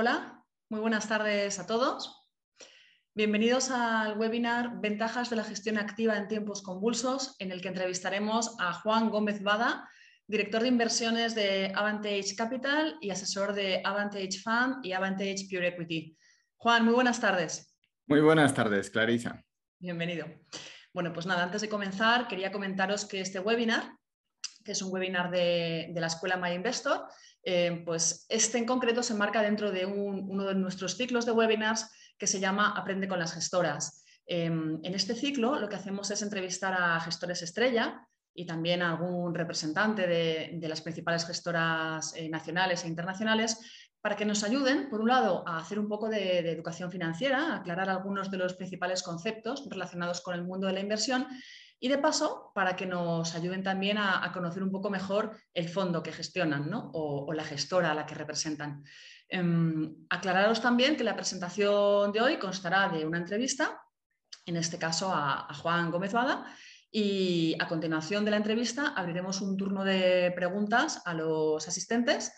Hola, muy buenas tardes a todos. Bienvenidos al webinar Ventajas de la gestión activa en tiempos convulsos, en el que entrevistaremos a Juan Gómez Bada, director de inversiones de Avantage Capital y asesor de Avantage Fund y Avantage Pure Equity. Juan, muy buenas tardes. Muy buenas tardes, Clarisa. Bienvenido. Bueno, pues nada, antes de comenzar, quería comentaros que este webinar, que es un webinar de la Escuela My Investor, pues este en concreto se enmarca dentro de uno de nuestros ciclos de webinars que se llama Aprende con las gestoras. En este ciclo lo que hacemos es entrevistar a gestores estrella y también a algún representante de las principales gestoras nacionales e internacionales para que nos ayuden, por un lado, a hacer un poco de educación financiera, a aclarar algunos de los principales conceptos relacionados con el mundo de la inversión y de paso para que nos ayuden también a conocer un poco mejor el fondo que gestionan, ¿no? o la gestora a la que representan. Aclararos también que la presentación de hoy constará de una entrevista, en este caso a Juan Gómez Bada, y a continuación de la entrevista abriremos un turno de preguntas a los asistentes.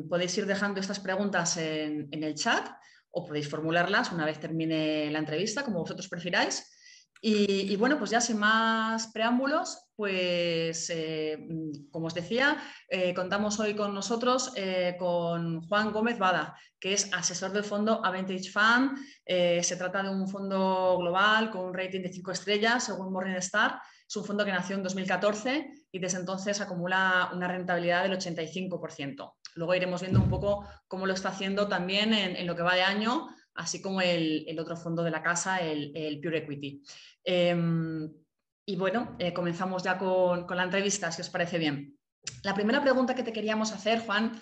Podéis ir dejando estas preguntas en el chat o podéis formularlas una vez termine la entrevista, como vosotros prefiráis. Y bueno, pues ya sin más preámbulos, pues como os decía, contamos hoy con nosotros con Juan Gómez Bada, que es asesor del fondo Avantage Fund. Se trata de un fondo global con un rating de 5 estrellas según Morningstar. Es un fondo que nació en 2014 y desde entonces acumula una rentabilidad del 85%. Luego iremos viendo un poco cómo lo está haciendo también en lo que va de año, así como el otro fondo de la casa, el Pure Equity. Y bueno, comenzamos ya con la entrevista, si os parece bien. La primera pregunta que te queríamos hacer, Juan,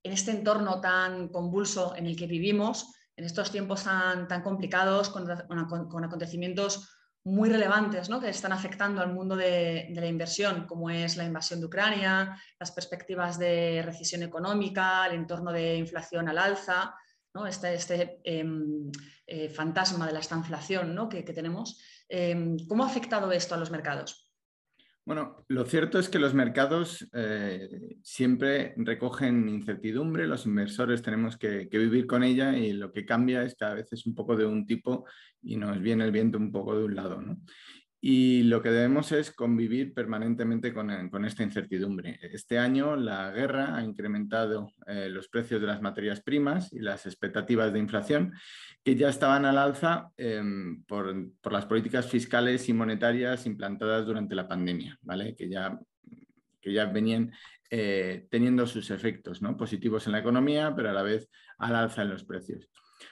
en este entorno tan convulso en el que vivimos, en estos tiempos tan complicados, con acontecimientos muy relevantes, ¿no?, que están afectando al mundo de la inversión, como es la invasión de Ucrania, las perspectivas de recesión económica, el entorno de inflación al alza, ¿no?, fantasma de la estanflación, ¿no?, que tenemos. ¿Cómo ha afectado esto a los mercados? Bueno, lo cierto es que los mercados siempre recogen incertidumbre, los inversores tenemos que vivir con ella y lo que cambia es cada vez es un poco de un tipo y nos viene el viento un poco de un lado, ¿no? Y lo que debemos es convivir permanentemente con esta incertidumbre. Este año la guerra ha incrementado los precios de las materias primas y las expectativas de inflación, que ya estaban al alza por las políticas fiscales y monetarias implantadas durante la pandemia, ¿vale? Que ya venían teniendo sus efectos, ¿no?, positivos en la economía, pero a la vez al alza en los precios.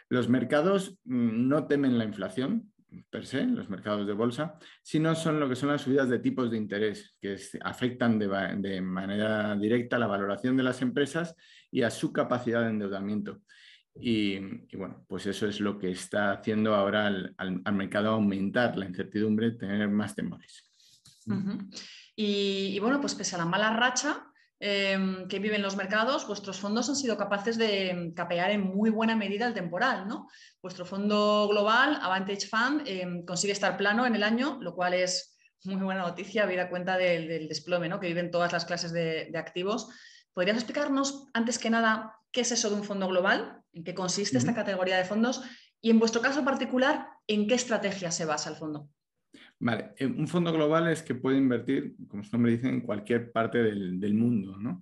Los mercados no temen la inflación per se, los mercados de bolsa, sino son lo que son las subidas de tipos de interés que afectan de manera directa a la valoración de las empresas y a su capacidad de endeudamiento. Y bueno, pues eso es lo que está haciendo ahora al mercado aumentar la incertidumbre, tener más temores. Y bueno, pues pese a la mala racha que viven los mercados, vuestros fondos han sido capaces de capear en muy buena medida el temporal, ¿no? Vuestro fondo global, Avantage Fund, consigue estar plano en el año, lo cual es muy buena noticia, habida cuenta del desplome, ¿no?, que viven todas las clases de activos. ¿Podrías explicarnos, antes que nada, qué es eso de un fondo global? ¿En qué consiste esta categoría de fondos? Y en vuestro caso particular, ¿en qué estrategia se basa el fondo? Vale, un fondo global es que puede invertir, como su nombre dice, en cualquier parte del mundo, ¿no?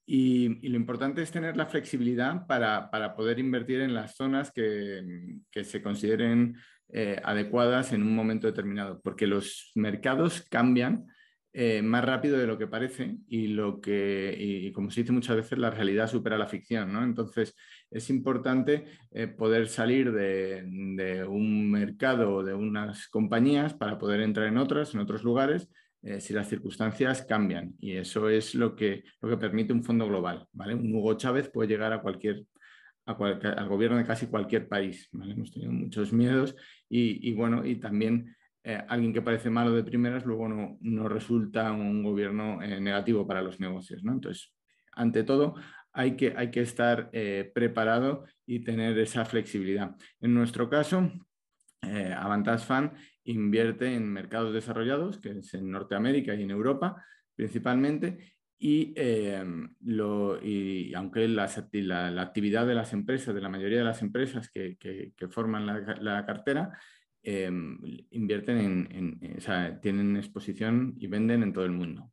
Y lo importante es tener la flexibilidad para poder invertir en las zonas que se consideren adecuadas en un momento determinado, porque los mercados cambian más rápido de lo que parece y como se dice muchas veces, la realidad supera la ficción, ¿no? Entonces, es importante poder salir de un mercado o de unas compañías para poder entrar en otros lugares si las circunstancias cambian. Y eso es lo que permite un fondo global, ¿vale? Un Hugo Chávez puede llegar al gobierno de casi cualquier país, ¿vale? Hemos tenido muchos miedos y bueno, y también alguien que parece malo de primeras luego no resulta un gobierno negativo para los negocios, ¿no? Entonces, ante todo, hay que estar preparado y tener esa flexibilidad. En nuestro caso, Avantage Fund invierte en mercados desarrollados, que es en Norteamérica y en Europa principalmente, y aunque la actividad de las empresas, de la mayoría de las empresas que forman la cartera, invierten o sea, tienen exposición y venden en todo el mundo.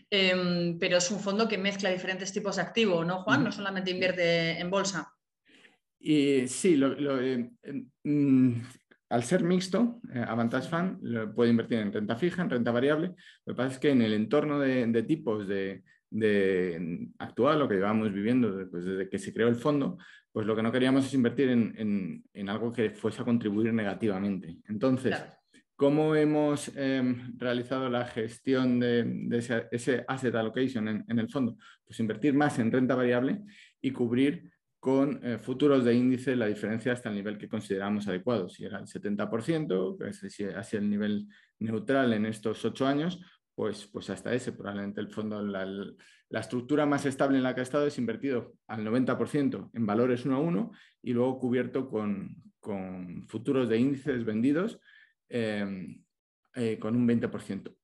Pero es un fondo que mezcla diferentes tipos de activos, ¿no, Juan? No solamente invierte en bolsa. Y sí, al ser mixto, Avantage Fund puede invertir en renta fija, en renta variable. Lo que pasa es que en el entorno de tipos actual, lo que llevamos viviendo desde que se creó el fondo, pues lo que no queríamos es invertir en algo que fuese a contribuir negativamente. Entonces, Claro. ¿cómo hemos realizado la gestión de ese asset allocation en el fondo? Pues invertir más en renta variable y cubrir con futuros de índice la diferencia hasta el nivel que consideramos adecuado. Si era el 70%, que es hacia el nivel neutral en estos 8 años, pues hasta ese. Probablemente el fondo, la estructura más estable en la que ha estado es invertido al 90% en valores 1 a 1 y luego cubierto con futuros de índices vendidos con un 20%.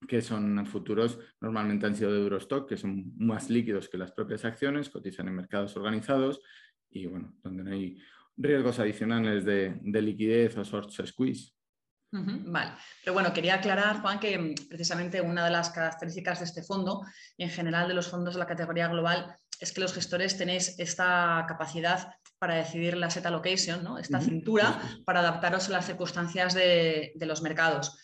Que son futuros, normalmente han sido de Eurostock, que son más líquidos que las propias acciones, cotizan en mercados organizados y, bueno, donde no hay riesgos adicionales de liquidez o short squeeze. Vale, pero bueno, quería aclarar, Juan, que precisamente una de las características de este fondo y en general de los fondos de la categoría global es que los gestores tenéis esta capacidad para decidir la asset allocation, ¿no? Esta cintura para adaptaros a las circunstancias de los mercados.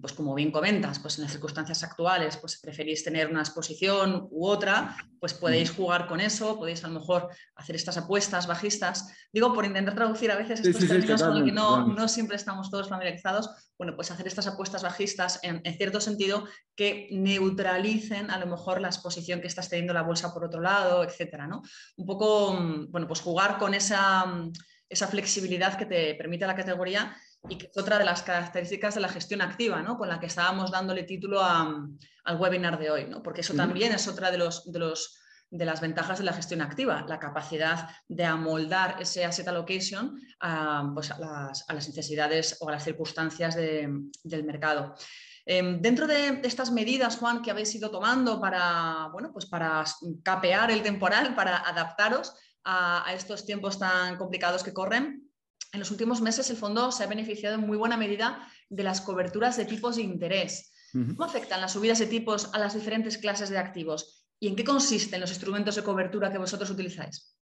Pues como bien comentas, pues en las circunstancias actuales, pues preferís tener una exposición u otra, pues podéis jugar con eso, podéis a lo mejor hacer estas apuestas bajistas. Digo, por intentar traducir a veces estos términos con los que no siempre estamos todos familiarizados, bueno, pues hacer estas apuestas bajistas en cierto sentido que neutralicen a lo mejor la exposición que estás teniendo la bolsa por otro lado, etcétera, ¿no? Un poco, bueno, pues jugar con esa flexibilidad que te permite la categoría y que es otra de las características de la gestión activa, ¿no? Con la que estábamos dándole título al webinar de hoy, ¿no? Porque eso también es otra de las ventajas de la gestión activa, la capacidad de amoldar ese asset allocation pues a las necesidades o a las circunstancias del mercado. Dentro de estas medidas, Juan, que habéis ido tomando para, bueno, pues para capear el temporal, para adaptaros a estos tiempos tan complicados que corren, en los últimos meses el fondo se ha beneficiado en muy buena medida de las coberturas de tipos de interés. ¿Cómo afectan las subidas de tipos a las diferentes clases de activos? ¿Y en qué consisten los instrumentos de cobertura que vosotros utilizáis?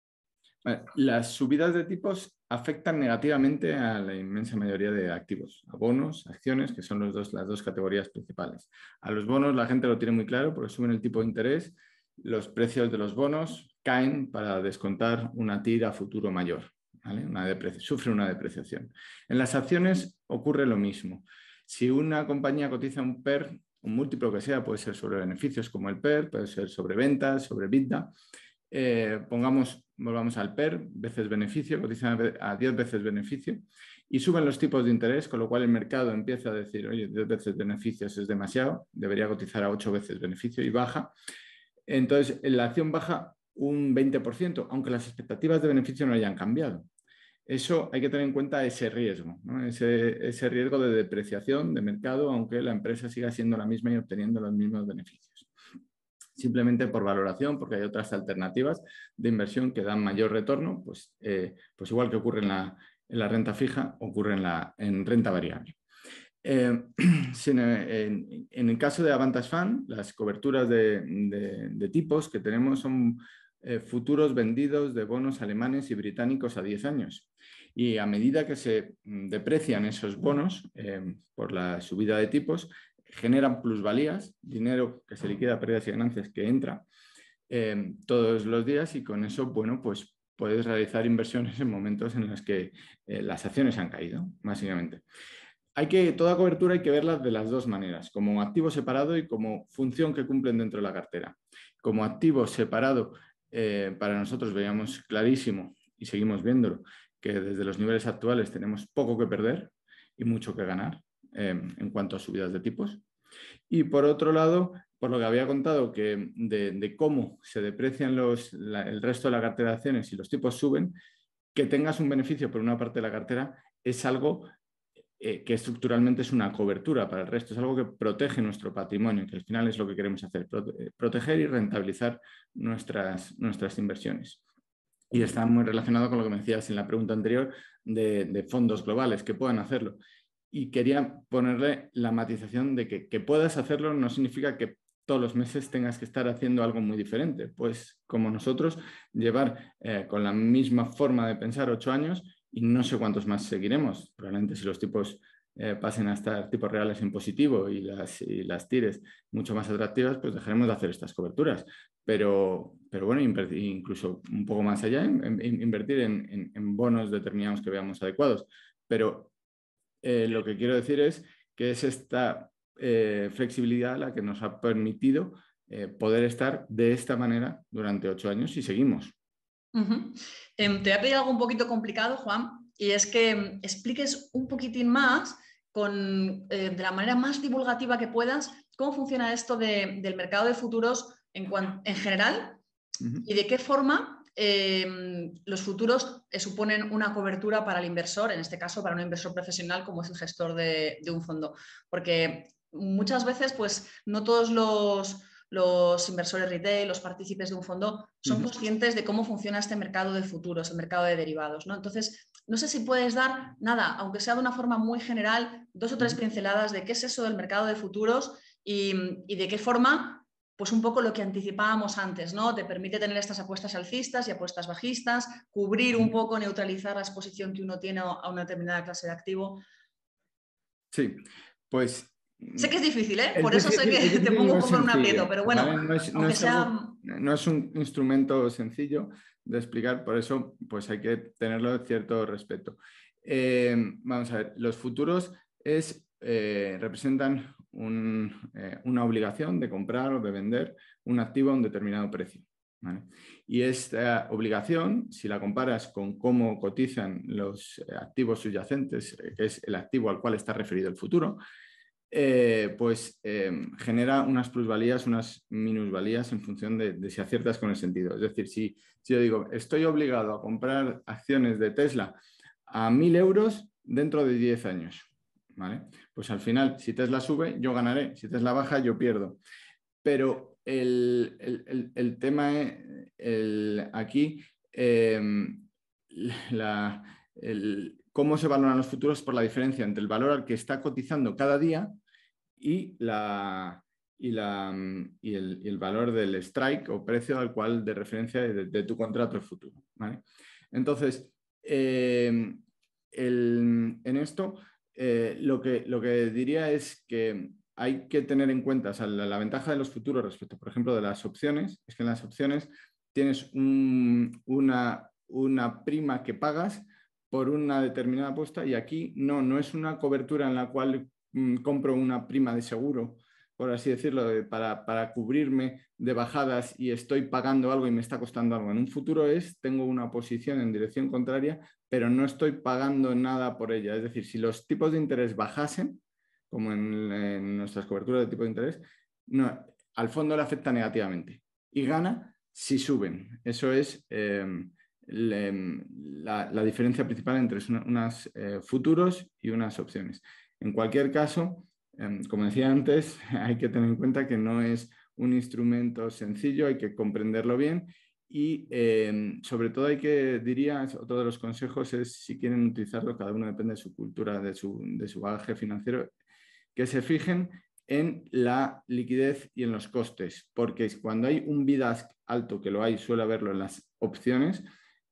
Las subidas de tipos afectan negativamente a la inmensa mayoría de activos, a bonos, acciones, que son las dos categorías principales. A los bonos la gente lo tiene muy claro porque suben el tipo de interés, los precios de los bonos caen para descontar una tira a futuro mayor. ¿Vale? Sufre una depreciación. En las acciones ocurre lo mismo. Si una compañía cotiza un PER, un múltiplo que sea, puede ser sobre beneficios como el PER, puede ser sobre ventas, sobre EBITDA. Volvamos al PER, veces beneficio, cotizan a 10 veces beneficio y suben los tipos de interés, con lo cual el mercado empieza a decir, oye, 10 veces beneficios es demasiado, debería cotizar a 8 veces beneficio y baja. Entonces, la acción baja un 20%, aunque las expectativas de beneficio no hayan cambiado. Eso hay que tener en cuenta ese riesgo, ¿no? ese riesgo de depreciación de mercado, aunque la empresa siga siendo la misma y obteniendo los mismos beneficios. Simplemente por valoración, porque hay otras alternativas de inversión que dan mayor retorno, pues igual que ocurre en la renta fija, ocurre en renta variable. En el caso de Avantage Fund, las coberturas de tipos que tenemos son futuros vendidos de bonos alemanes y británicos a 10 años. Y a medida que se deprecian esos bonos por la subida de tipos, generan plusvalías, dinero que se liquida, pérdidas y ganancias que entra todos los días y con eso, bueno, pues puedes realizar inversiones en momentos en los que las acciones han caído, básicamente. Toda cobertura hay que verla de las dos maneras, como activo separado y como función que cumplen dentro de la cartera. Como activo separado, para nosotros veíamos clarísimo y seguimos viéndolo, que desde los niveles actuales tenemos poco que perder y mucho que ganar en cuanto a subidas de tipos. Y por otro lado, por lo que había contado, que de cómo se deprecian el resto de la cartera de acciones y los tipos suben, que tengas un beneficio por una parte de la cartera es algo que estructuralmente es una cobertura para el resto, es algo que protege nuestro patrimonio, que al final es lo que queremos hacer, proteger y rentabilizar nuestras inversiones. Y está muy relacionado con lo que me decías en la pregunta anterior de fondos globales que puedan hacerlo. Y quería ponerle la matización de que puedas hacerlo no significa que todos los meses tengas que estar haciendo algo muy diferente. Pues como nosotros, llevar con la misma forma de pensar 8 años y no sé cuántos más seguiremos. Probablemente si los tipos pasen a estar tipos reales en positivo y las tires mucho más atractivas, pues dejaremos de hacer estas coberturas. Pero bueno, incluso un poco más allá, invertir en bonos determinados que veamos adecuados. Pero lo que quiero decir es que es esta flexibilidad la que nos ha permitido poder estar de esta manera durante 8 años y seguimos. Te voy a pedir algo un poquito complicado, Juan, y es que expliques un poquitín más, de la manera más divulgativa que puedas, cómo funciona esto del mercado de futuros en general y de qué forma los futuros suponen una cobertura para el inversor, en este caso para un inversor profesional como es el gestor de un fondo. Porque muchas veces pues, no todos los inversores retail, los partícipes de un fondo, son conscientes de cómo funciona este mercado de futuros, el mercado de derivados, ¿no? Entonces, no sé si puedes dar, nada, aunque sea de una forma muy general, 2 o 3 pinceladas de qué es eso del mercado de futuros y de qué forma, pues un poco lo que anticipábamos antes, ¿no? Te permite tener estas apuestas alcistas y apuestas bajistas, cubrir un poco, neutralizar la exposición que uno tiene a una determinada clase de activo. Sí, pues... Sé que es difícil, ¿eh? Es Por eso sé difícil, que te pongo no un es poco en un sencillo, aprieto, pero bueno, ¿vale? aunque sea... No es un instrumento sencillo de explicar, por eso pues hay que tenerlo de cierto respeto. Vamos a ver, los futuros representan una obligación de comprar o de vender un activo a un determinado precio, ¿vale? Y esta obligación, si la comparas con cómo cotizan los activos subyacentes, que es el activo al cual está referido el futuro, genera unas plusvalías, unas minusvalías en función de si aciertas con el sentido. Es decir, si yo digo, estoy obligado a comprar acciones de Tesla a 1.000 euros dentro de 10 años, ¿vale? Pues al final, si Tesla sube, yo ganaré, si Tesla baja, yo pierdo. Pero el tema aquí, cómo se valoran los futuros por la diferencia entre el valor al que está cotizando cada día y el valor del strike o precio al cual de referencia de tu contrato futuro, ¿vale? Entonces, en esto lo que diría es que hay que tener en cuenta, o sea, la ventaja de los futuros respecto, por ejemplo, de las opciones, es que en las opciones tienes una prima que pagas por una determinada apuesta y aquí no es una cobertura en la cual compro una prima de seguro, por así decirlo, para cubrirme de bajadas y estoy pagando algo y me está costando algo. En un futuro tengo una posición en dirección contraria, pero no estoy pagando nada por ella. Es decir, si los tipos de interés bajasen, como en nuestras coberturas de tipo de interés, al fondo le afecta negativamente y gana si suben. Eso es la diferencia principal entre unos futuros y unas opciones. En cualquier caso, como decía antes, hay que tener en cuenta que no es un instrumento sencillo, hay que comprenderlo bien y sobre todo diría, otro de los consejos es si quieren utilizarlo, cada uno depende de su cultura, de su bagaje financiero, que se fijen en la liquidez y en los costes, porque cuando hay un bid-ask alto, que lo hay, suele haberlo en las opciones,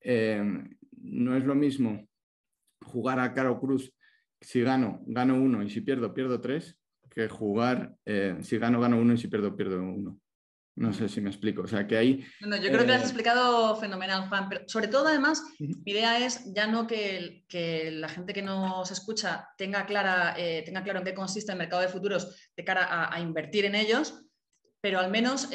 no es lo mismo jugar a caro cruz, si gano 1 y si pierdo 3, que jugar si gano 1 y si pierdo 1. No sé si me explico. O sea, que ahí... No, yo creo que lo has explicado fenomenal, Juan. Pero sobre todo, además, mi idea es ya no que la gente que nos escucha tenga claro en qué consiste el mercado de futuros de cara a invertir en ellos, pero al menos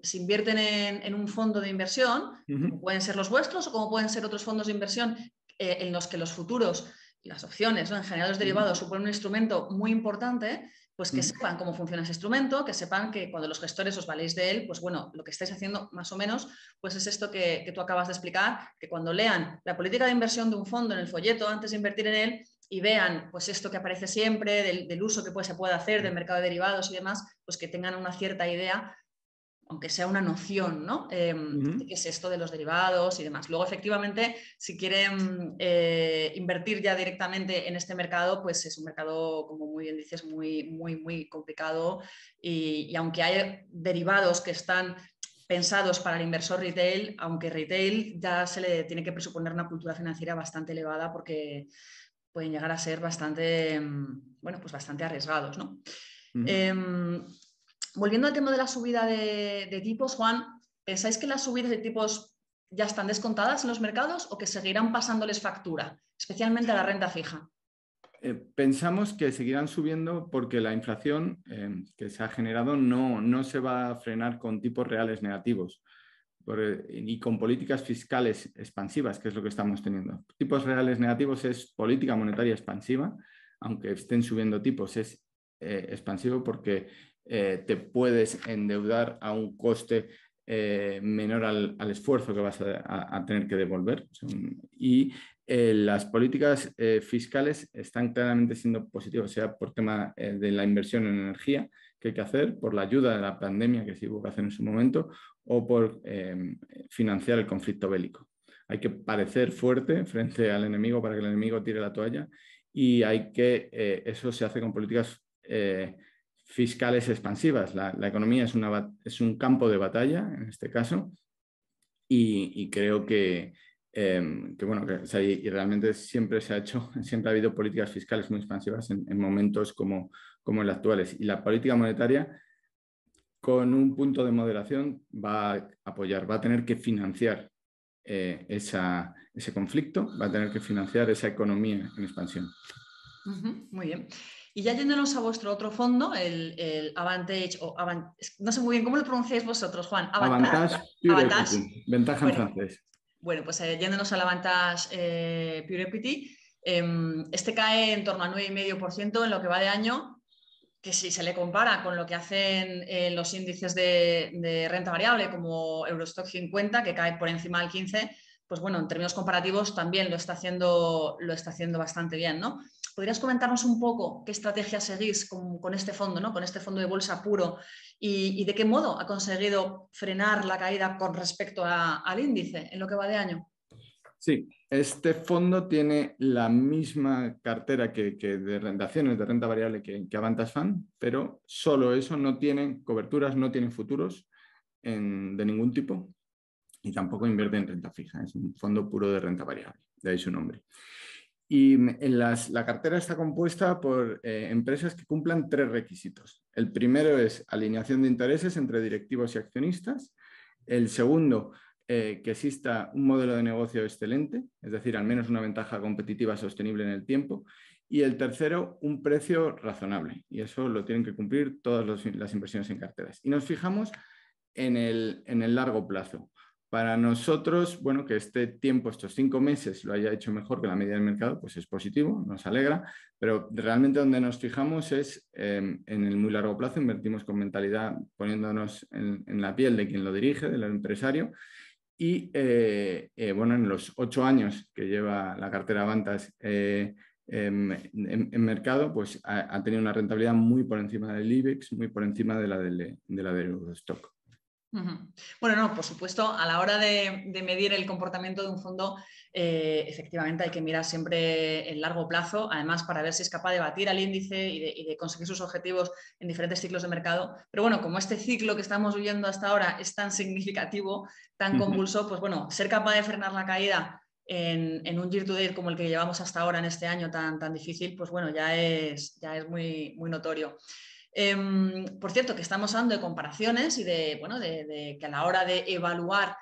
si invierten en un fondo de inversión, como pueden ser los vuestros o como pueden ser otros fondos de inversión en los que los futuros, las opciones, ¿no? En general los derivados suponen un instrumento muy importante, pues que sepan cómo funciona ese instrumento, que sepan que cuando los gestores os valéis de él, pues bueno, lo que estáis haciendo más o menos, pues es esto que tú acabas de explicar, que cuando lean la política de inversión de un fondo en el folleto antes de invertir en él, y vean pues esto que aparece siempre, del uso que se puede hacer del mercado de derivados y demás, pues que tengan una cierta idea, aunque sea una noción, ¿no? De qué es esto de los derivados y demás. Luego, efectivamente, si quieren invertir ya directamente en este mercado, pues es un mercado, como muy bien dices, muy complicado y aunque hay derivados que están pensados para el inversor retail, aunque retail ya se le tiene que presuponer una cultura financiera bastante elevada porque pueden llegar a ser bastante, bueno, pues bastante arriesgados, ¿no? Volviendo al tema de la subida de tipos, Juan, ¿pensáis que las subidas de tipos ya están descontadas en los mercados o que seguirán pasándoles factura, especialmente a la renta fija? Pensamos que seguirán subiendo porque la inflación que se ha generado no se va a frenar con tipos reales negativos y con políticas fiscales expansivas, que es lo que estamos teniendo. Tipos reales negativos es política monetaria expansiva, aunque estén subiendo tipos, es expansivo porque te puedes endeudar a un coste menor al esfuerzo que vas a tener que devolver. Y las políticas fiscales están claramente siendo positivas, sea por tema de la inversión en energía que hay que hacer, por la ayuda de la pandemia que se hubo que hacer en su momento, o por financiar el conflicto bélico. Hay que parecer fuerte frente al enemigo para que el enemigo tire la toalla y eso se hace con políticas fiscales expansivas. La economía es un campo de batalla en este caso y creo bueno, y realmente siempre siempre ha habido políticas fiscales muy expansivas en momentos como los actuales. Y la política monetaria, con un punto de moderación, va a apoyar, va a tener que financiar ese conflicto, va a tener que financiar esa economía en expansión. Muy bien. Y ya yéndonos a vuestro otro fondo, el Avantage, no sé muy bien cómo lo pronunciáis vosotros, Juan. Avantage Pure Equity, ventaja en francés. Bueno, pues yéndonos al Avantage Pure Equity, este cae en torno al 9,5% en lo que va de año, que si se le compara con lo que hacen los índices de renta variable como Eurostoxx 50, que cae por encima del 15%, pues bueno, en términos comparativos también lo está haciendo bastante bien, ¿no? ¿Podrías comentarnos un poco qué estrategia seguís con este fondo, ¿no? Con este fondo de bolsa puro y de qué modo ha conseguido frenar la caída con respecto al índice en lo que va de año? Sí, este fondo tiene la misma cartera que de acciones de renta variable que Avantage Fund, pero solo eso, no tiene coberturas, no tiene futuros de ningún tipo y tampoco invierte en renta fija. Es un fondo puro de renta variable, de ahí su nombre. Y la cartera está compuesta por empresas que cumplan 3 requisitos. El primero es alineación de intereses entre directivos y accionistas. El segundo, que exista un modelo de negocio excelente, es decir, al menos una ventaja competitiva sostenible en el tiempo. Y el tercero, un precio razonable. Y eso lo tienen que cumplir todas las inversiones en carteras. Y nos fijamos en el largo plazo. Para nosotros, bueno, que este tiempo, estos 5 meses, lo haya hecho mejor que la media del mercado, pues es positivo, nos alegra, pero realmente donde nos fijamos es en el muy largo plazo, invertimos con mentalidad poniéndonos en la piel de quien lo dirige, del empresario, y bueno, en los 8 años que lleva la cartera Avantage en mercado, pues ha tenido una rentabilidad muy por encima del IBEX, muy por encima de la del Eurostoxx. Bueno, no, por supuesto, a la hora de medir el comportamiento de un fondo, efectivamente hay que mirar siempre el largo plazo, además para ver si es capaz de batir al índice y de conseguir sus objetivos en diferentes ciclos de mercado. Pero bueno, como este ciclo que estamos viviendo hasta ahora es tan significativo, tan convulso, pues bueno, ser capaz de frenar la caída en un year to date como el que llevamos hasta ahora en este año tan difícil, pues bueno, ya es muy notorio. Por cierto, que estamos hablando de comparaciones y de que a la hora de evaluar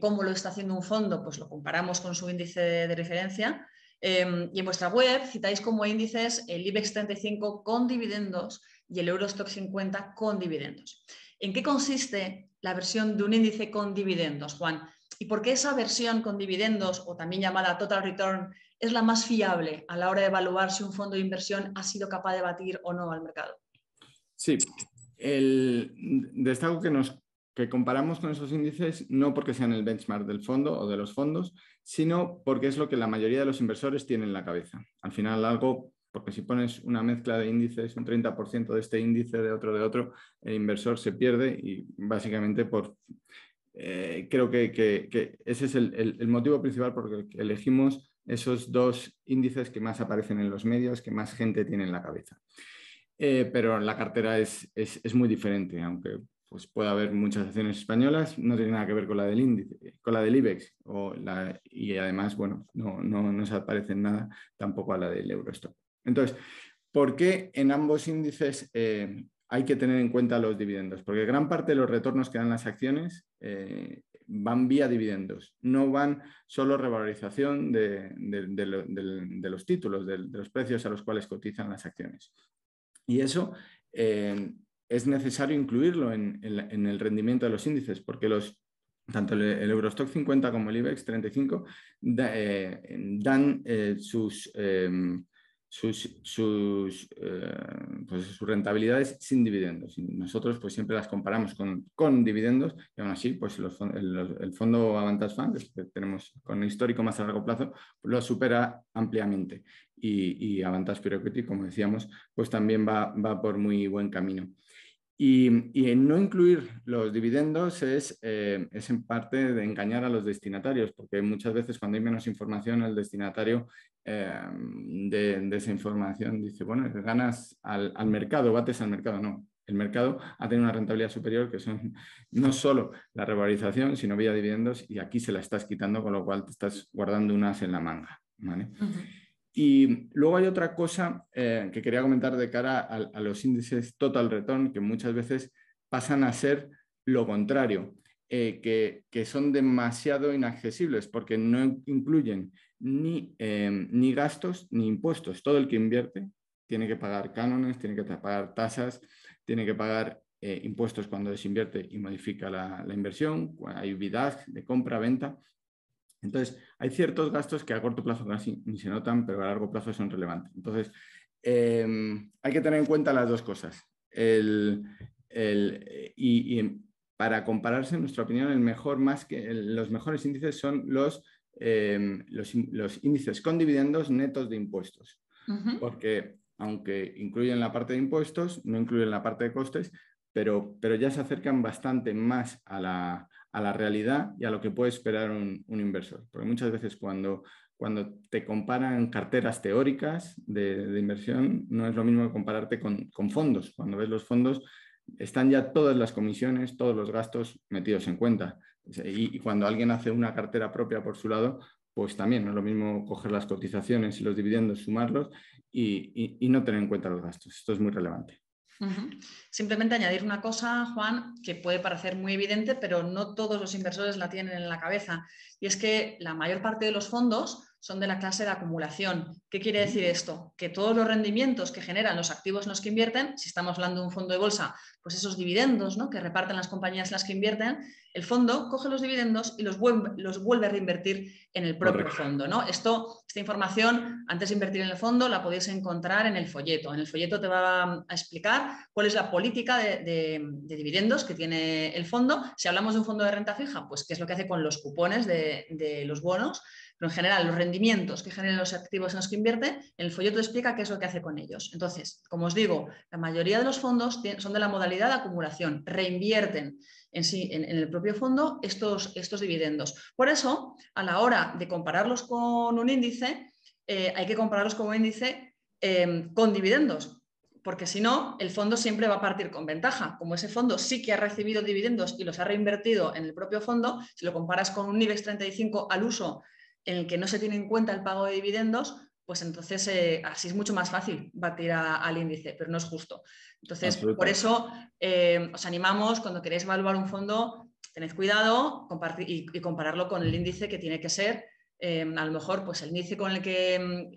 cómo lo está haciendo un fondo, pues lo comparamos con su índice de referencia. Y en vuestra web citáis como índices el IBEX 35 con dividendos y el Eurostoxx 50 con dividendos. ¿En qué consiste la versión de un índice con dividendos, Juan? ¿Y por qué esa versión con dividendos, o también llamada Total Return, es la más fiable a la hora de evaluar si un fondo de inversión ha sido capaz de batir o no al mercado? Sí, destaco que nos que comparamos con esos índices no porque sean el benchmark del fondo o de los fondos, sino porque es lo que la mayoría de los inversores tienen en la cabeza. Al final algo, porque si pones una mezcla de índices, un 30% de este índice, de otro, el inversor se pierde y básicamente creo que ese es el motivo principal por el que elegimos esos dos índices que más aparecen en los medios, que más gente tiene en la cabeza. Pero la cartera es muy diferente, aunque pues puede haber muchas acciones españolas, no tiene nada que ver con la del índice, con la del IBEX, y además, bueno, no se aparece en nada tampoco a la del Eurostock. Entonces, ¿por qué en ambos índices hay que tener en cuenta los dividendos? Porque gran parte de los retornos que dan las acciones van vía dividendos, no van solo revalorización de los títulos, de los precios a los cuales cotizan las acciones. Y eso es necesario incluirlo en el rendimiento de los índices, porque tanto el Eurostock 50 como el IBEX 35 dan sus rentabilidades sin dividendos. Y nosotros pues siempre las comparamos con dividendos y aún así pues el fondo Avantage Fund, que tenemos con histórico más a largo plazo, lo supera ampliamente. Y Avantage Pure Equity, como decíamos, pues también va por muy buen camino. Y en no incluir los dividendos es en parte de engañar a los destinatarios, porque muchas veces cuando hay menos información, el destinatario de esa información dice, bueno, ganas al mercado, bates al mercado. No, el mercado ha tenido una rentabilidad superior que son no solo la revalorización, sino vía dividendos, y aquí se la estás quitando, con lo cual te estás guardando un as en la manga, ¿vale? Y luego hay otra cosa que quería comentar de cara a los índices total return, que muchas veces pasan a ser lo contrario, que son demasiado inaccesibles porque no incluyen ni gastos ni impuestos. Todo el que invierte tiene que pagar cánones, tiene que pagar tasas, tiene que pagar impuestos cuando desinvierte y modifica la inversión, hay VIDAG de compra-venta. Entonces, hay ciertos gastos que a corto plazo casi ni se notan, pero a largo plazo son relevantes. Entonces, hay que tener en cuenta las dos cosas. Para compararse, en nuestra opinión, los mejores índices son los índices con dividendos netos de impuestos. Porque aunque incluyen la parte de impuestos, no incluyen la parte de costes, pero ya se acercan bastante más a la realidad y a lo que puede esperar un inversor. Porque muchas veces cuando te comparan carteras teóricas de inversión, no es lo mismo que compararte con fondos. Cuando ves los fondos, están ya todas las comisiones, todos los gastos metidos en cuenta. Y cuando alguien hace una cartera propia por su lado, pues también no es lo mismo coger las cotizaciones y los dividendos, sumarlos y no tener en cuenta los gastos. Esto es muy relevante. Simplemente añadir una cosa, Juan, que puede parecer muy evidente, pero no todos los inversores la tienen en la cabeza. Y es que la mayor parte de los fondos son de la clase de acumulación. ¿Qué quiere decir esto? Que todos los rendimientos que generan los activos en los que invierten, si estamos hablando de un fondo de bolsa, pues esos dividendos, ¿no?, que reparten las compañías en las que invierten, el fondo coge los dividendos y los vuelve a reinvertir en el propio fondo, ¿no? Esta información, antes de invertir en el fondo, la podéis encontrar en el folleto. En el folleto te va a explicar cuál es la política de dividendos que tiene el fondo. Si hablamos de un fondo de renta fija, pues qué es lo que hace con los cupones de los bonos. Pero en general, los rendimientos que generan los activos en los que invierte, en el folleto explica qué es lo que hace con ellos. Entonces, como os digo, la mayoría de los fondos son de la modalidad de acumulación, reinvierten en el propio fondo estos dividendos. Por eso, a la hora de compararlos con un índice, hay que compararlos con un índice con dividendos, porque si no, el fondo siempre va a partir con ventaja. Como ese fondo sí que ha recibido dividendos y los ha reinvertido en el propio fondo, si lo comparas con un IBEX 35 al uso, en el que no se tiene en cuenta el pago de dividendos, pues entonces así es mucho más fácil batir al índice, pero no es justo. Entonces, por eso os animamos, cuando queréis evaluar un fondo, tened cuidado y compararlo con el índice que tiene que ser. A lo mejor pues el índice con el que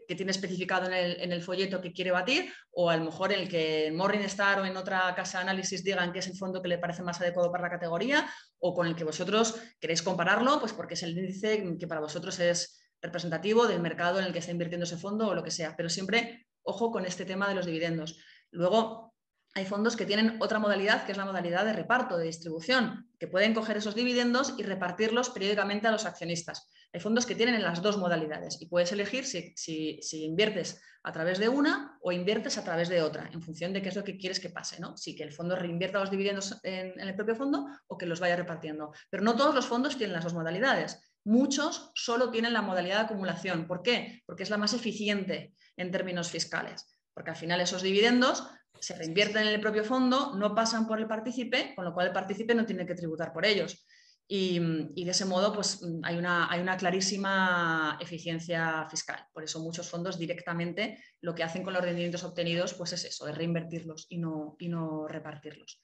que tiene especificado en el folleto que quiere batir, o a lo mejor el que en Morningstar o en otra casa de análisis digan que es el fondo que le parece más adecuado para la categoría, o con el que vosotros queréis compararlo, pues porque es el índice que para vosotros es representativo del mercado en el que está invirtiendo ese fondo o lo que sea. Pero siempre, ojo con este tema de los dividendos. Luego, hay fondos que tienen otra modalidad, que es la modalidad de reparto, de distribución, que pueden coger esos dividendos y repartirlos periódicamente a los accionistas. Hay fondos que tienen las dos modalidades y puedes elegir si inviertes a través de una o inviertes a través de otra, en función de qué es lo que quieres que pase, ¿no? Si que el fondo reinvierta los dividendos en el propio fondo o que los vaya repartiendo. Pero no todos los fondos tienen las dos modalidades. Muchos solo tienen la modalidad de acumulación. ¿Por qué? Porque es la más eficiente en términos fiscales. Porque al final esos dividendos se reinvierten en el propio fondo, no pasan por el partícipe, con lo cual el partícipe no tiene que tributar por ellos. Y de ese modo pues, hay una clarísima eficiencia fiscal. Por eso muchos fondos directamente lo que hacen con los rendimientos obtenidos pues es eso, es reinvertirlos y no repartirlos.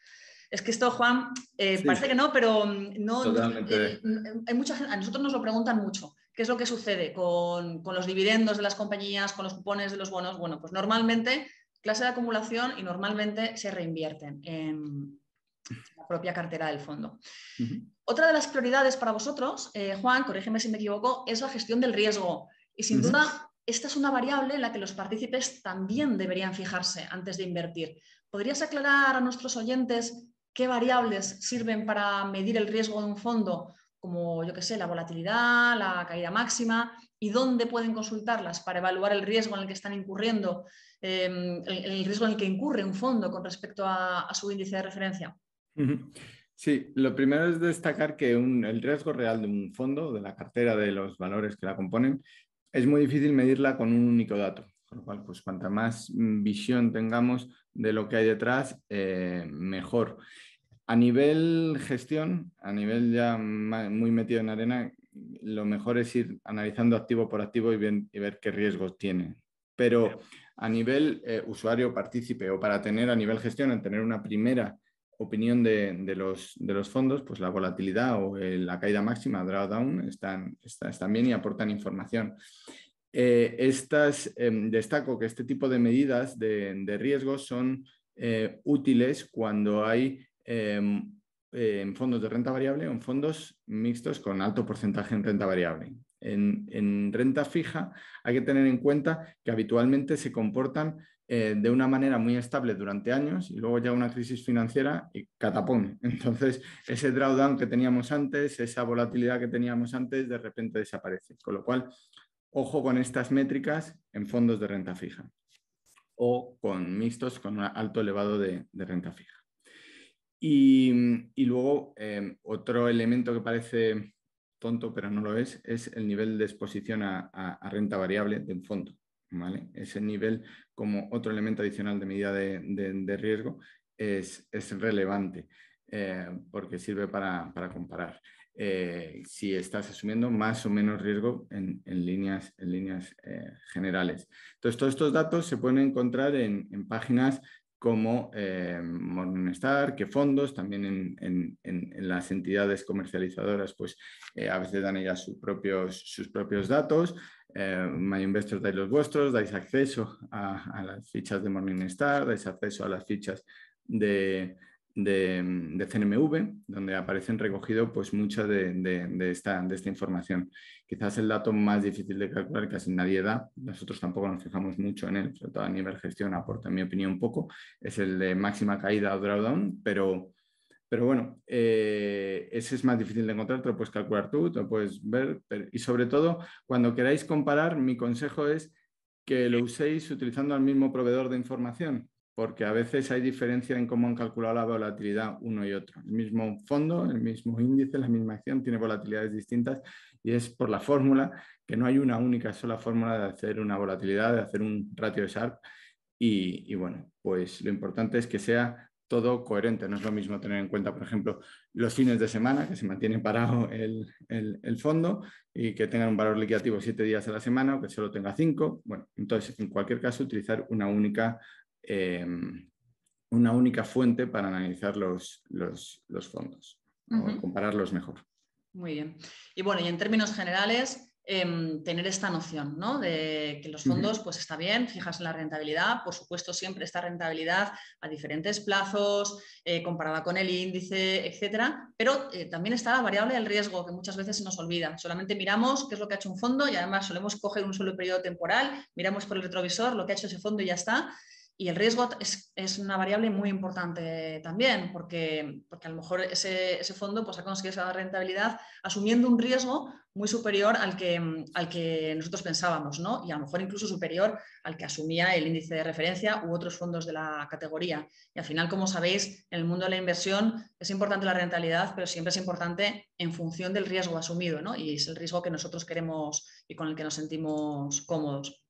Es que esto, Juan, Sí, parece que no, pero no, totalmente. hay mucha gente, a nosotros nos lo preguntan mucho. ¿Qué es lo que sucede con los dividendos de las compañías, con los cupones de los bonos? Bueno, pues normalmente clase de acumulación y normalmente se reinvierten en la propia cartera del fondo. Otra de las prioridades para vosotros, Juan, corrígeme si me equivoco, es la gestión del riesgo. Y sin duda, esta es una variable en la que los partícipes también deberían fijarse antes de invertir. ¿Podrías aclarar a nuestros oyentes qué variables sirven para medir el riesgo de un fondo? Como, yo qué sé, la volatilidad, la caída máxima, y dónde pueden consultarlas para evaluar el riesgo en el que están incurriendo, el riesgo en el que incurre un fondo con respecto a su índice de referencia. Sí, lo primero es destacar que el riesgo real de un fondo, de la cartera, de los valores que la componen, es muy difícil medirla con un único dato. Con lo cual, pues cuanta más visión tengamos de lo que hay detrás, mejor. A nivel gestión, a nivel ya muy metido en arena, lo mejor es ir analizando activo por activo y ver qué riesgos tiene. Pero a nivel usuario partícipe o para tener a nivel gestión, en tener una primera opinión de los fondos, pues la volatilidad o la caída máxima, drawdown, están bien y aportan información. Destaco que este tipo de medidas de riesgos son útiles cuando hay en fondos de renta variable o en fondos mixtos con alto porcentaje en renta variable. En renta fija hay que tener en cuenta que habitualmente se comportan de una manera muy estable durante años y luego llega una crisis financiera y catapum. Entonces, ese drawdown que teníamos antes, esa volatilidad que teníamos antes, de repente desaparece. Con lo cual, ojo con estas métricas en fondos de renta fija o con mixtos con un alto elevado de renta fija. Y luego, otro elemento que parece tonto, pero no lo es el nivel de exposición a renta variable de un fondo. ¿Vale? Ese nivel, como otro elemento adicional de medida de riesgo, es relevante porque sirve para comparar. Si estás asumiendo más o menos riesgo en líneas generales. Entonces, todos estos datos se pueden encontrar en páginas como Morningstar, que fondos, también en las entidades comercializadoras, pues a veces dan ellas sus propios datos. MyInvestor dais los vuestros, dais acceso a las fichas de Morningstar, dais acceso a las fichas de CNMV, donde aparecen recogido pues mucha de esta información. Quizás el dato más difícil de calcular, casi nadie da, nosotros tampoco nos fijamos mucho en él, sobre todo a nivel gestión, aporta en mi opinión poco, es el de máxima caída o drawdown, pero bueno, ese es más difícil de encontrar, te lo puedes calcular tú, te lo puedes ver, y sobre todo, cuando queráis comparar, mi consejo es que lo uséis utilizando al mismo proveedor de información, porque a veces hay diferencia en cómo han calculado la volatilidad uno y otro. El mismo fondo, el mismo índice, la misma acción tiene volatilidades distintas y es por la fórmula, que no hay una única sola fórmula de hacer una volatilidad, de hacer un ratio de Sharpe y bueno, pues lo importante es que sea todo coherente. No es lo mismo tener en cuenta, por ejemplo, los fines de semana, que se mantiene parado el fondo y que tengan un valor liquidativo 7 días a la semana o que solo tenga 5. Bueno, entonces, en cualquier caso, utilizar una única fuente para analizar los fondos o compararlos mejor. Muy bien. Y bueno, y en términos generales, tener esta noción, ¿no? De que los fondos, pues está bien, fijas en la rentabilidad, por supuesto siempre esta rentabilidad a diferentes plazos, comparada con el índice, etcétera, pero también está la variable del riesgo, que muchas veces se nos olvida. Solamente miramos qué es lo que ha hecho un fondo y además solemos coger un solo periodo temporal, miramos por el retrovisor lo que ha hecho ese fondo y ya está. Y el riesgo es una variable muy importante también, porque a lo mejor ese fondo pues, ha conseguido esa rentabilidad asumiendo un riesgo muy superior al que nosotros pensábamos, ¿no? Y a lo mejor incluso superior al que asumía el índice de referencia u otros fondos de la categoría. Y al final, como sabéis, en el mundo de la inversión es importante la rentabilidad, pero siempre es importante en función del riesgo asumido, ¿no? Y es el riesgo que nosotros queremos y con el que nos sentimos cómodos.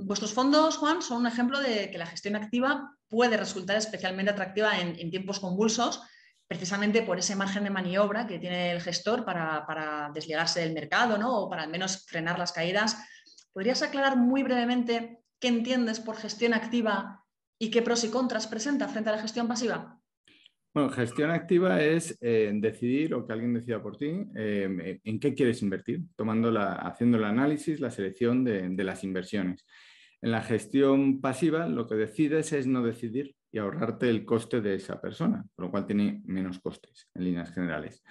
Vuestros fondos, Juan, son un ejemplo de que la gestión activa puede resultar especialmente atractiva en tiempos convulsos, precisamente por ese margen de maniobra que tiene el gestor para desligarse del mercado, ¿no? O para al menos frenar las caídas. ¿Podrías aclarar muy brevemente qué entiendes por gestión activa y qué pros y contras presenta frente a la gestión pasiva? Bueno, gestión activa es decidir o que alguien decida por ti en qué quieres invertir, haciendo el análisis, la selección de las inversiones. En la gestión pasiva lo que decides es no decidir y ahorrarte el coste de esa persona, con lo cual tiene menos costes en líneas generales.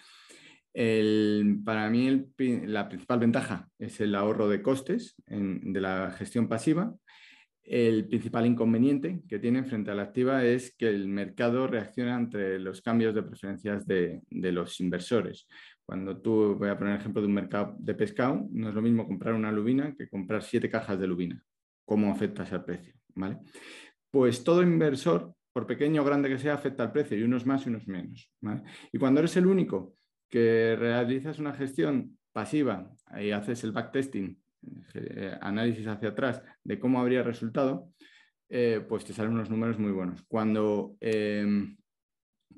Para mí la principal ventaja es el ahorro de costes de la gestión pasiva. El principal inconveniente que tiene frente a la activa es que el mercado reacciona ante los cambios de preferencias de los inversores. Cuando voy a poner el ejemplo de un mercado de pescado, no es lo mismo comprar una lubina que comprar 7 cajas de lubina. ¿Cómo afecta ese precio? ¿Vale? Pues todo inversor, por pequeño o grande que sea, afecta al precio, y unos más y unos menos. ¿Vale? Y cuando eres el único que realizas una gestión pasiva y haces el backtesting, análisis hacia atrás de cómo habría resultado, pues te salen unos números muy buenos. Cuando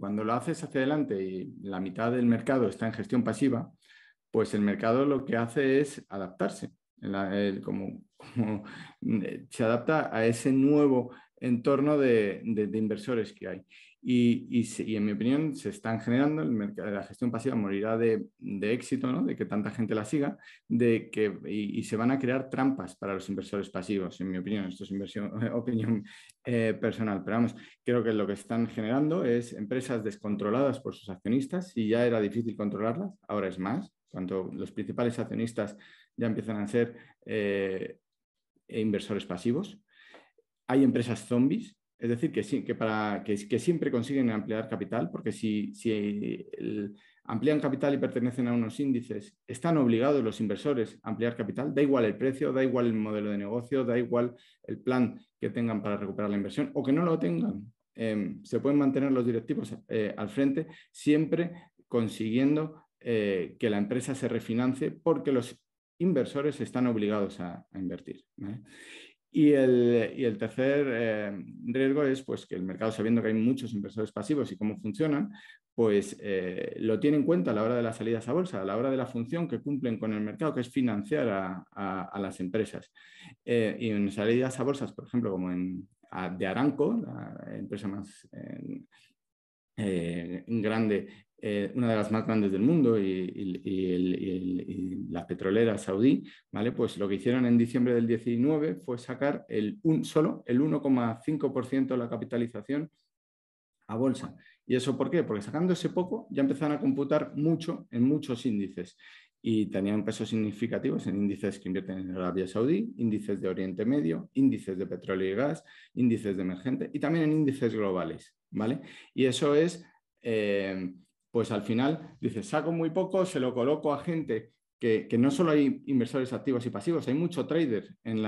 lo haces hacia adelante y la mitad del mercado está en gestión pasiva, pues el mercado lo que hace es adaptarse, como se adapta a ese nuevo entorno de inversores que hay. Y en mi opinión se están generando, la gestión pasiva morirá de éxito, ¿no? De que tanta gente la siga, y se van a crear trampas para los inversores pasivos, en mi opinión. Esto es opinión personal, pero vamos, creo que lo que están generando es empresas descontroladas por sus accionistas. Si ya era difícil controlarlas, ahora es más. Cuando los principales accionistas ya empiezan a ser inversores pasivos. Hay empresas zombies, es decir, que siempre consiguen ampliar capital, porque si amplían capital y pertenecen a unos índices, están obligados los inversores a ampliar capital, da igual el precio, da igual el modelo de negocio, da igual el plan que tengan para recuperar la inversión o que no lo tengan. Se pueden mantener los directivos al frente, siempre consiguiendo que la empresa se refinancie porque los inversores están obligados a invertir, ¿vale? Y el tercer riesgo es pues, que el mercado, sabiendo que hay muchos inversores pasivos y cómo funcionan, pues lo tiene en cuenta a la hora de las salidas a bolsa, a la hora de la función que cumplen con el mercado, que es financiar a las empresas. Y en salidas a bolsas, por ejemplo, como de Aramco, la empresa más grande, una de las más grandes del mundo y la petrolera saudí, ¿vale? Pues lo que hicieron en diciembre del 19 fue sacar solo el 1,5% de la capitalización a bolsa. ¿Y eso por qué? Porque sacando ese poco ya empezaron a computar mucho en muchos índices y tenían pesos significativos en índices que invierten en Arabia Saudí, índices de Oriente Medio, índices de petróleo y gas, índices de emergente y también en índices globales, ¿vale? Y eso es, pues al final, dices, saco muy poco, se lo coloco a gente que no solo hay inversores activos y pasivos, hay mucho trader en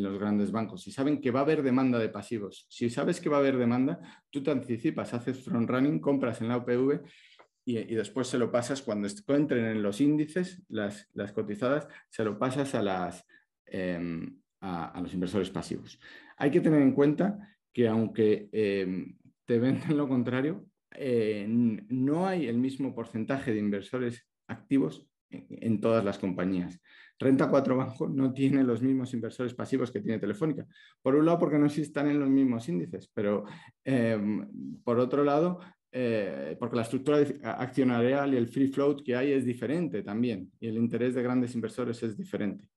los grandes bancos y saben que va a haber demanda de pasivos. Si sabes que va a haber demanda, tú te anticipas, haces front running, compras en la OPV y después se lo pasas cuando entren en los índices, las cotizadas, se lo pasas a los inversores pasivos. Hay que tener en cuenta que aunque te venden lo contrario, no hay el mismo porcentaje de inversores activos en todas las compañías. Renta 4 Banco no tiene los mismos inversores pasivos que tiene Telefónica. Por un lado, porque no están en los mismos índices, pero por otro lado, porque la estructura accionarial y el free float que hay es diferente también, y el interés de grandes inversores es diferente.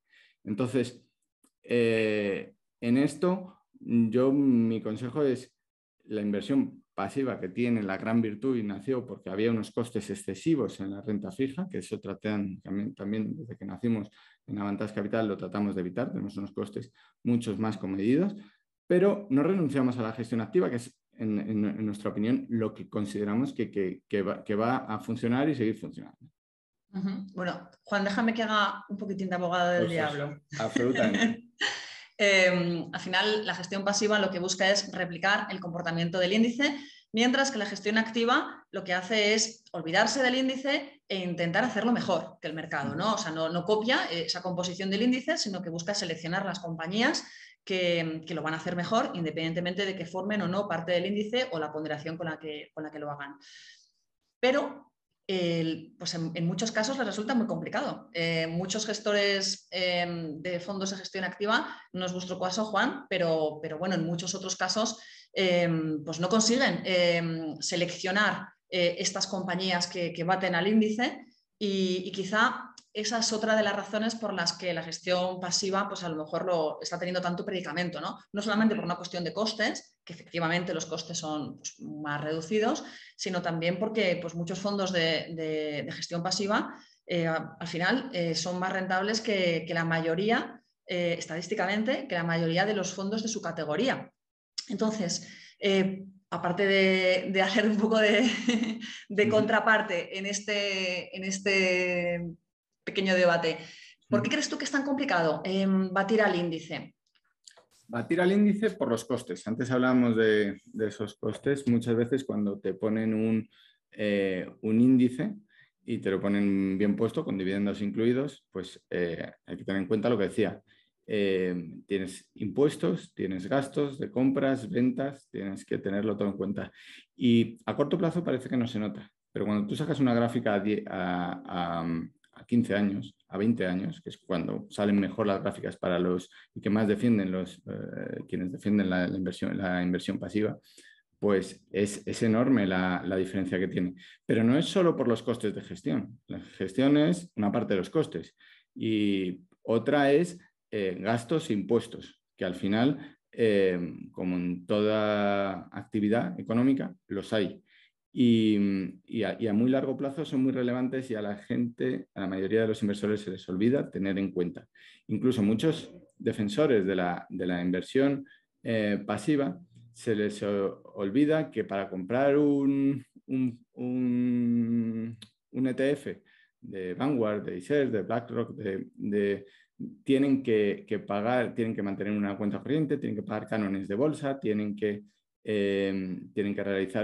Entonces, en esto, mi consejo es la inversión pasiva que tiene la gran virtud y nació porque había unos costes excesivos en la renta fija, que eso también desde que nacimos en Avantage Capital lo tratamos de evitar, tenemos unos costes muchos más comedidos, pero no renunciamos a la gestión activa, que es, en nuestra opinión, lo que consideramos que va a funcionar y seguir funcionando. Bueno, Juan, déjame que haga un poquitín de abogado del diablo. Absolutamente. Al final, la gestión pasiva lo que busca es replicar el comportamiento del índice, mientras que la gestión activa lo que hace es olvidarse del índice e intentar hacerlo mejor que el mercado, ¿no? O sea, no copia esa composición del índice, sino que busca seleccionar las compañías que lo van a hacer mejor, independientemente de que formen o no parte del índice o la ponderación con la que lo hagan. Pero pues en muchos casos les resulta muy complicado. Muchos gestores de fondos de gestión activa, no es vuestro caso, Juan, pero bueno, en muchos otros casos pues no consiguen seleccionar estas compañías que baten al índice y quizá esa es otra de las razones por las que la gestión pasiva pues a lo mejor lo está teniendo tanto predicamento, ¿no? No solamente por una cuestión de costes, que efectivamente los costes son pues, más reducidos, sino también porque pues, muchos fondos de gestión pasiva al final son más rentables que la mayoría, estadísticamente, que la mayoría de los fondos de su categoría. Entonces, aparte de hacer un poco de contraparte en este pequeño debate, ¿por qué crees tú que es tan complicado batir al índice? Batir al índice por los costes. Antes hablábamos de esos costes. Muchas veces cuando te ponen un índice y te lo ponen bien puesto, con dividendos incluidos, pues hay que tener en cuenta lo que decía. Tienes impuestos, tienes gastos de compras, ventas, tienes que tenerlo todo en cuenta. Y a corto plazo parece que no se nota, pero cuando tú sacas una gráfica a 15 años, a 20 años, que es cuando salen mejor las gráficas para los y que más defienden quienes defienden la inversión pasiva, pues es enorme la diferencia que tiene. Pero no es solo por los costes de gestión. La gestión es una parte de los costes y otra es gastos e impuestos, que al final, como en toda actividad económica, los hay. Y a muy largo plazo son muy relevantes y a la gente, a la mayoría de los inversores se les olvida tener en cuenta. Incluso muchos defensores de la inversión pasiva se les olvida que para comprar un ETF de Vanguard, de iShares, de BlackRock, tienen que pagar, tienen que mantener una cuenta corriente, tienen que pagar cánones de bolsa, tienen que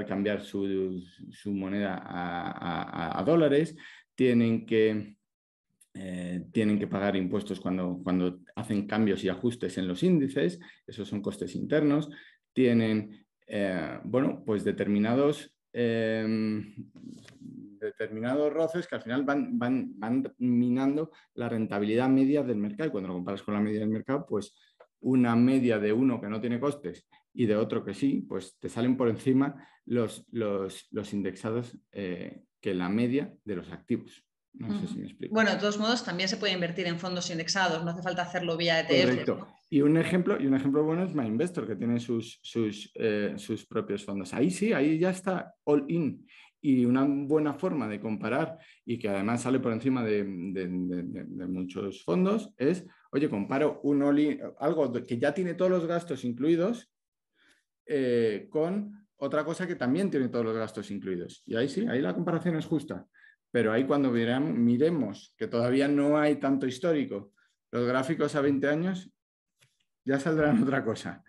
cambiar su moneda a dólares, tienen que pagar impuestos cuando hacen cambios y ajustes en los índices, esos son costes internos, tienen pues determinados roces que al final van minando la rentabilidad media del mercado, y cuando lo comparas con la media del mercado, pues una media de uno que no tiene costes y de otro que sí, pues te salen por encima los indexados que la media de los activos. No sé si me explico. Bueno, de todos modos, también se puede invertir en fondos indexados, no hace falta hacerlo vía ETF. Correcto. ¿No? Y un ejemplo bueno es MyInvestor, que tiene sus propios fondos. Ahí sí, ahí ya está all in. Y una buena forma de comparar y que además sale por encima de muchos fondos es, oye, comparo un all in, algo que ya tiene todos los gastos incluidos con otra cosa que también tiene todos los gastos incluidos. Y ahí sí, ahí la comparación es justa. Pero ahí cuando miremos que todavía no hay tanto histórico, los gráficos a 20 años, ya saldrán otra cosa.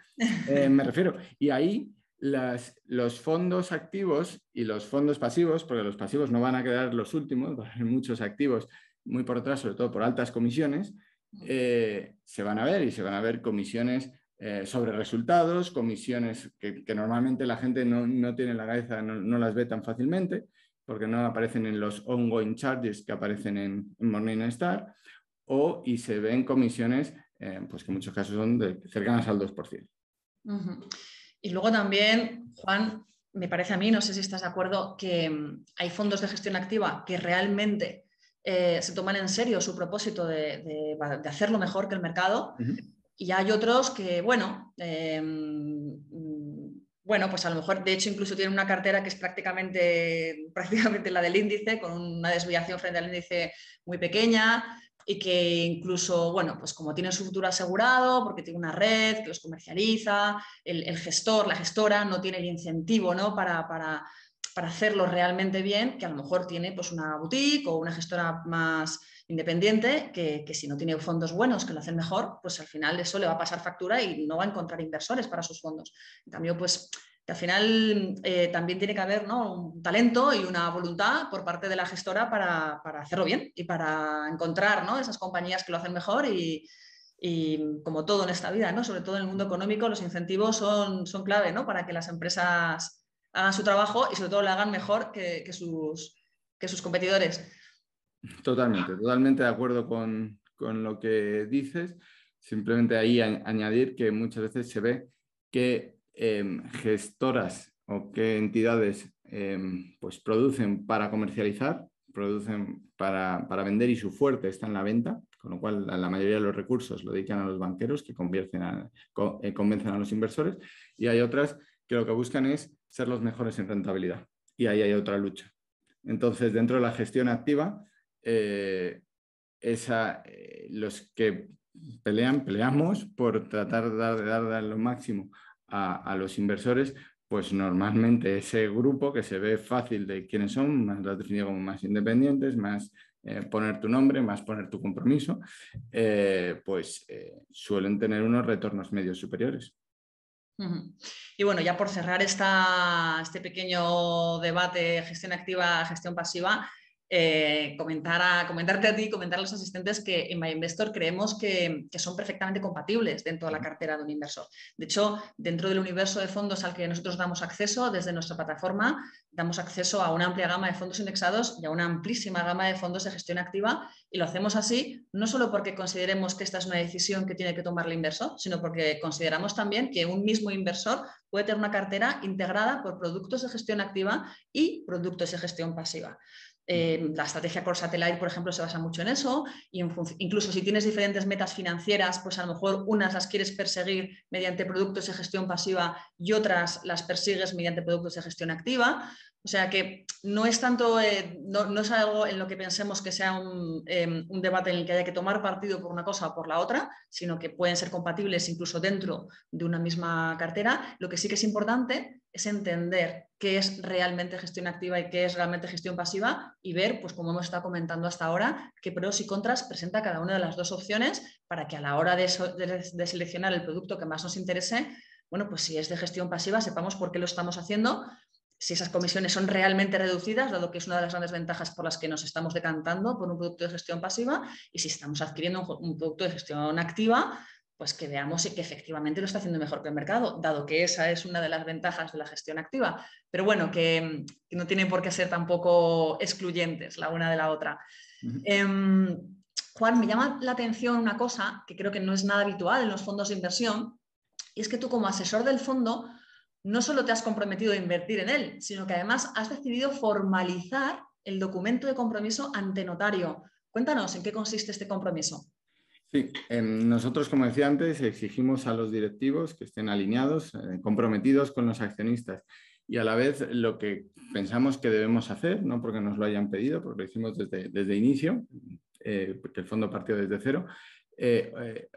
Me refiero. Y ahí los fondos activos y los fondos pasivos, porque los pasivos no van a quedar los últimos, van a haber muchos activos muy por detrás, sobre todo por altas comisiones, se van a ver y se van a ver comisiones sobre resultados, comisiones que normalmente la gente no tiene en la cabeza, no las ve tan fácilmente, porque no aparecen en los ongoing charges que aparecen en Morningstar, y se ven comisiones pues que en muchos casos son cercanas al 2%. Y luego también, Juan, me parece a mí, no sé si estás de acuerdo, que hay fondos de gestión activa que realmente se toman en serio su propósito de hacerlo mejor que el mercado. Y hay otros que, bueno, Bueno, pues a lo mejor, de hecho, incluso tienen una cartera que es prácticamente la del índice, con una desviación frente al índice muy pequeña y que incluso, bueno, pues como tienen su futuro asegurado, porque tiene una red que los comercializa, el gestor, la gestora no tiene el incentivo, ¿no? para hacerlo realmente bien, que a lo mejor tiene pues una boutique o una gestora más independiente que si no tiene fondos buenos que lo hacen mejor, pues al final eso le va a pasar factura y no va a encontrar inversores para sus fondos. En cambio, pues que al final también tiene que haber, ¿no?, un talento y una voluntad por parte de la gestora para hacerlo bien y para encontrar, ¿no?, esas compañías que lo hacen mejor y como todo en esta vida, ¿no?, sobre todo en el mundo económico, los incentivos son clave, ¿no?, para que las empresas hagan su trabajo y sobre todo lo hagan mejor que sus competidores. Totalmente de acuerdo con lo que dices. Simplemente ahí añadir que muchas veces se ve que gestoras o que entidades pues producen para comercializar, producen para vender y su fuerte está en la venta, con lo cual la mayoría de los recursos lo dedican a los banqueros que convencen a los inversores, y hay otras que lo que buscan es ser los mejores en rentabilidad, y ahí hay otra lucha. Entonces, dentro de la gestión activa, los que peleamos por tratar de dar lo máximo a los inversores, pues normalmente ese grupo que se ve fácil de quiénes son, más lo has definido como más independientes, más poner tu nombre, más poner tu compromiso, suelen tener unos retornos medios superiores. Y bueno, ya por cerrar este pequeño debate gestión activa, gestión pasiva, comentarte a ti, comentar a los asistentes que en MyInvestor creemos que son perfectamente compatibles dentro de la cartera de un inversor. De hecho, dentro del universo de fondos al que nosotros damos acceso desde nuestra plataforma, damos acceso a una amplia gama de fondos indexados y a una amplísima gama de fondos de gestión activa, y lo hacemos así no solo porque consideremos que esta es una decisión que tiene que tomar el inversor, sino porque consideramos también que un mismo inversor puede tener una cartera integrada por productos de gestión activa y productos de gestión pasiva. La estrategia Core Satellite, por ejemplo, se basa mucho en eso, y incluso si tienes diferentes metas financieras, pues a lo mejor unas las quieres perseguir mediante productos de gestión pasiva y otras las persigues mediante productos de gestión activa. O sea que no es tanto, no es algo en lo que pensemos que sea un debate en el que haya que tomar partido por una cosa o por la otra, sino que pueden ser compatibles incluso dentro de una misma cartera. Lo que sí que es importante es entender qué es realmente gestión activa y qué es realmente gestión pasiva, y ver, pues como hemos estado comentando hasta ahora, qué pros y contras presenta cada una de las dos opciones, para que a la hora de seleccionar el producto que más nos interese, bueno, pues si es de gestión pasiva, sepamos por qué lo estamos haciendo, si esas comisiones son realmente reducidas, dado que es una de las grandes ventajas por las que nos estamos decantando por un producto de gestión pasiva, y si estamos adquiriendo un producto de gestión activa, pues que veamos que efectivamente lo está haciendo mejor que el mercado, dado que esa es una de las ventajas de la gestión activa. Pero bueno, que no tienen por qué ser tampoco excluyentes la una de la otra. Juan, me llama la atención una cosa que creo que no es nada habitual en los fondos de inversión, y es que tú, como asesor del fondo, no solo te has comprometido a invertir en él, sino que además has decidido formalizar el documento de compromiso ante notario. Cuéntanos, ¿en qué consiste este compromiso? Sí, nosotros, como decía antes, exigimos a los directivos que estén alineados, comprometidos con los accionistas, y a la vez lo que pensamos que debemos hacer, no porque nos lo hayan pedido, porque lo hicimos desde inicio, porque el fondo partió desde cero,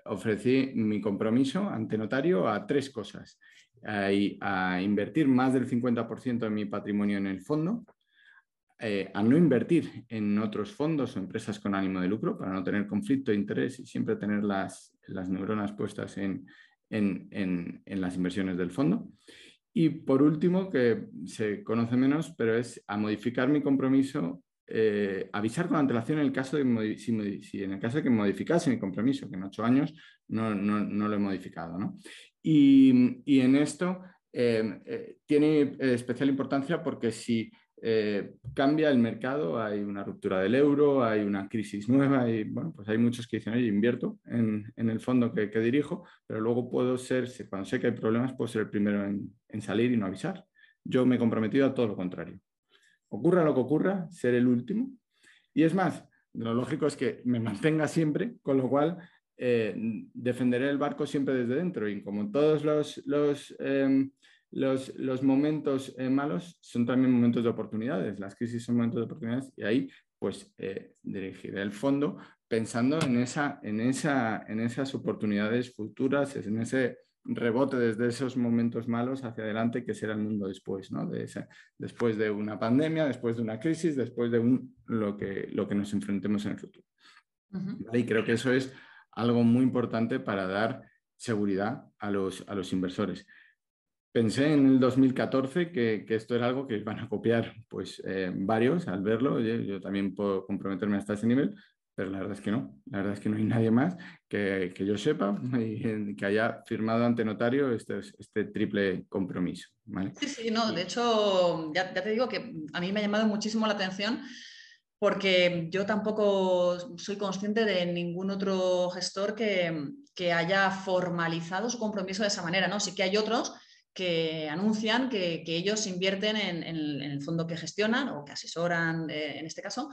ofrecí mi compromiso ante notario a tres cosas: a invertir más del 50% de mi patrimonio en el fondo, a no invertir en otros fondos o empresas con ánimo de lucro para no tener conflicto de interés y siempre tener las neuronas puestas en las inversiones del fondo. Y por último, que se conoce menos, pero es a modificar mi compromiso, avisar con antelación en el caso de si en el caso de que modificase mi compromiso, que en 8 años no lo he modificado, ¿no? Y en esto tiene especial importancia porque si cambia el mercado, hay una ruptura del euro, hay una crisis nueva, y bueno, pues hay muchos que dicen: oye, invierto en el fondo que dirijo, pero luego puedo ser, cuando sé que hay problemas, puedo ser el primero en salir y no avisar. Yo me he comprometido a todo lo contrario. Ocurra lo que ocurra, ser el último. Y es más, lo lógico es que me mantenga siempre, con lo cual defenderé el barco siempre desde dentro, y como todos los momentos malos son también momentos de oportunidades, las crisis son momentos de oportunidades y ahí pues dirigiré el fondo pensando en esas oportunidades futuras, en ese rebote desde esos momentos malos hacia adelante que será el mundo después, ¿no? Después de una pandemia, después de una crisis, después de lo que nos enfrentemos en el futuro. ¿Vale? Y creo que eso es algo muy importante para dar seguridad a los inversores. Pensé en el 2014 que esto era algo que iban a copiar pues, varios al verlo. Oye, yo también puedo comprometerme hasta ese nivel, pero la verdad es que no. La verdad es que no hay nadie más que yo sepa y que haya firmado ante notario este triple compromiso. ¿Vale? Sí, sí, no, de hecho, ya te digo que a mí me ha llamado muchísimo la atención porque yo tampoco soy consciente de ningún otro gestor que haya formalizado su compromiso de esa manera, ¿no? Sí que hay otros que anuncian que ellos invierten en el fondo que gestionan o que asesoran, en este caso,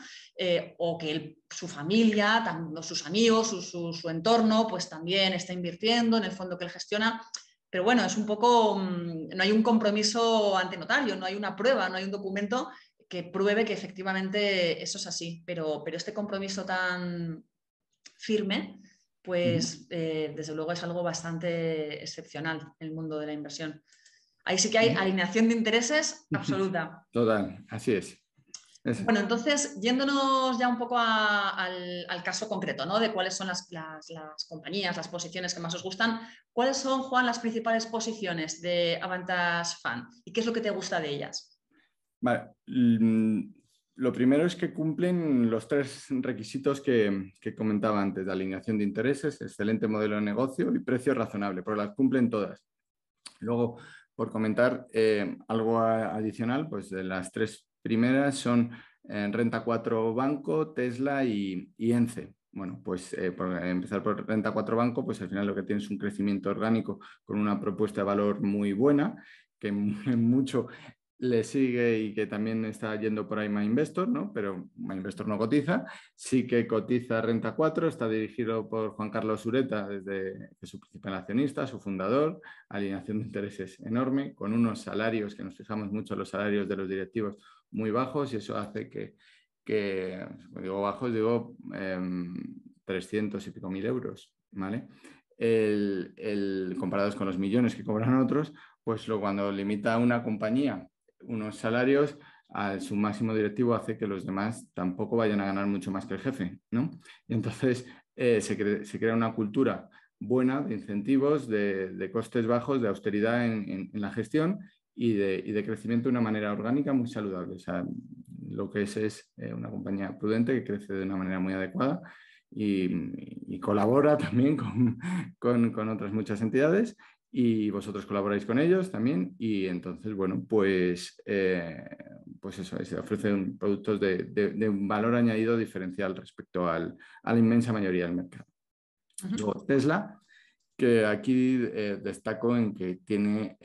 o que su familia, sus amigos, su entorno, pues también está invirtiendo en el fondo que él gestiona. Pero bueno, es un poco, no hay un compromiso ante notario, no hay una prueba, no hay un documento que pruebe que efectivamente eso es así. Pero este compromiso tan firme, pues desde luego es algo bastante excepcional en el mundo de la inversión. Ahí sí que hay alineación de intereses absoluta. Total, así es. Bueno, entonces, yéndonos ya un poco al caso concreto, ¿no? De cuáles son las compañías, las posiciones que más os gustan. ¿Cuáles son, Juan, las principales posiciones de Avantage Fund? ¿Y qué es lo que te gusta de ellas? Vale. Lo primero es que cumplen los 3 requisitos que comentaba antes, de alineación de intereses, excelente modelo de negocio y precio razonable, pero las cumplen todas. Luego, por comentar algo adicional, pues de las 3 primeras son Renta 4 Banco, Tesla y ENCE. Bueno, pues por empezar por Renta 4 Banco, pues al final lo que tiene es un crecimiento orgánico con una propuesta de valor muy buena, que mucho le sigue y que también está yendo por ahí MyInvestor, ¿no? Pero MyInvestor no cotiza. Sí que cotiza Renta 4, está dirigido por Juan Carlos Ureta, desde que es su principal accionista, su fundador, alineación de intereses enorme, con unos salarios que nos fijamos mucho en los salarios de los directivos muy bajos y eso hace que digo bajos, digo 300 y pico mil euros, ¿vale? Comparados con los millones que cobran otros, pues cuando limita a una compañía unos salarios, su máximo directivo hace que los demás tampoco vayan a ganar mucho más que el jefe, ¿no? Y entonces se crea una cultura buena de incentivos, de costes bajos, de austeridad en la gestión y de crecimiento de una manera orgánica muy saludable. O sea, lo que es una compañía prudente que crece de una manera muy adecuada y colabora también con otras muchas entidades y vosotros colaboráis con ellos también y entonces, bueno, pues eso, se ofrecen productos de un valor añadido diferencial respecto a la inmensa mayoría del mercado. Luego Tesla, que aquí destaco en que tiene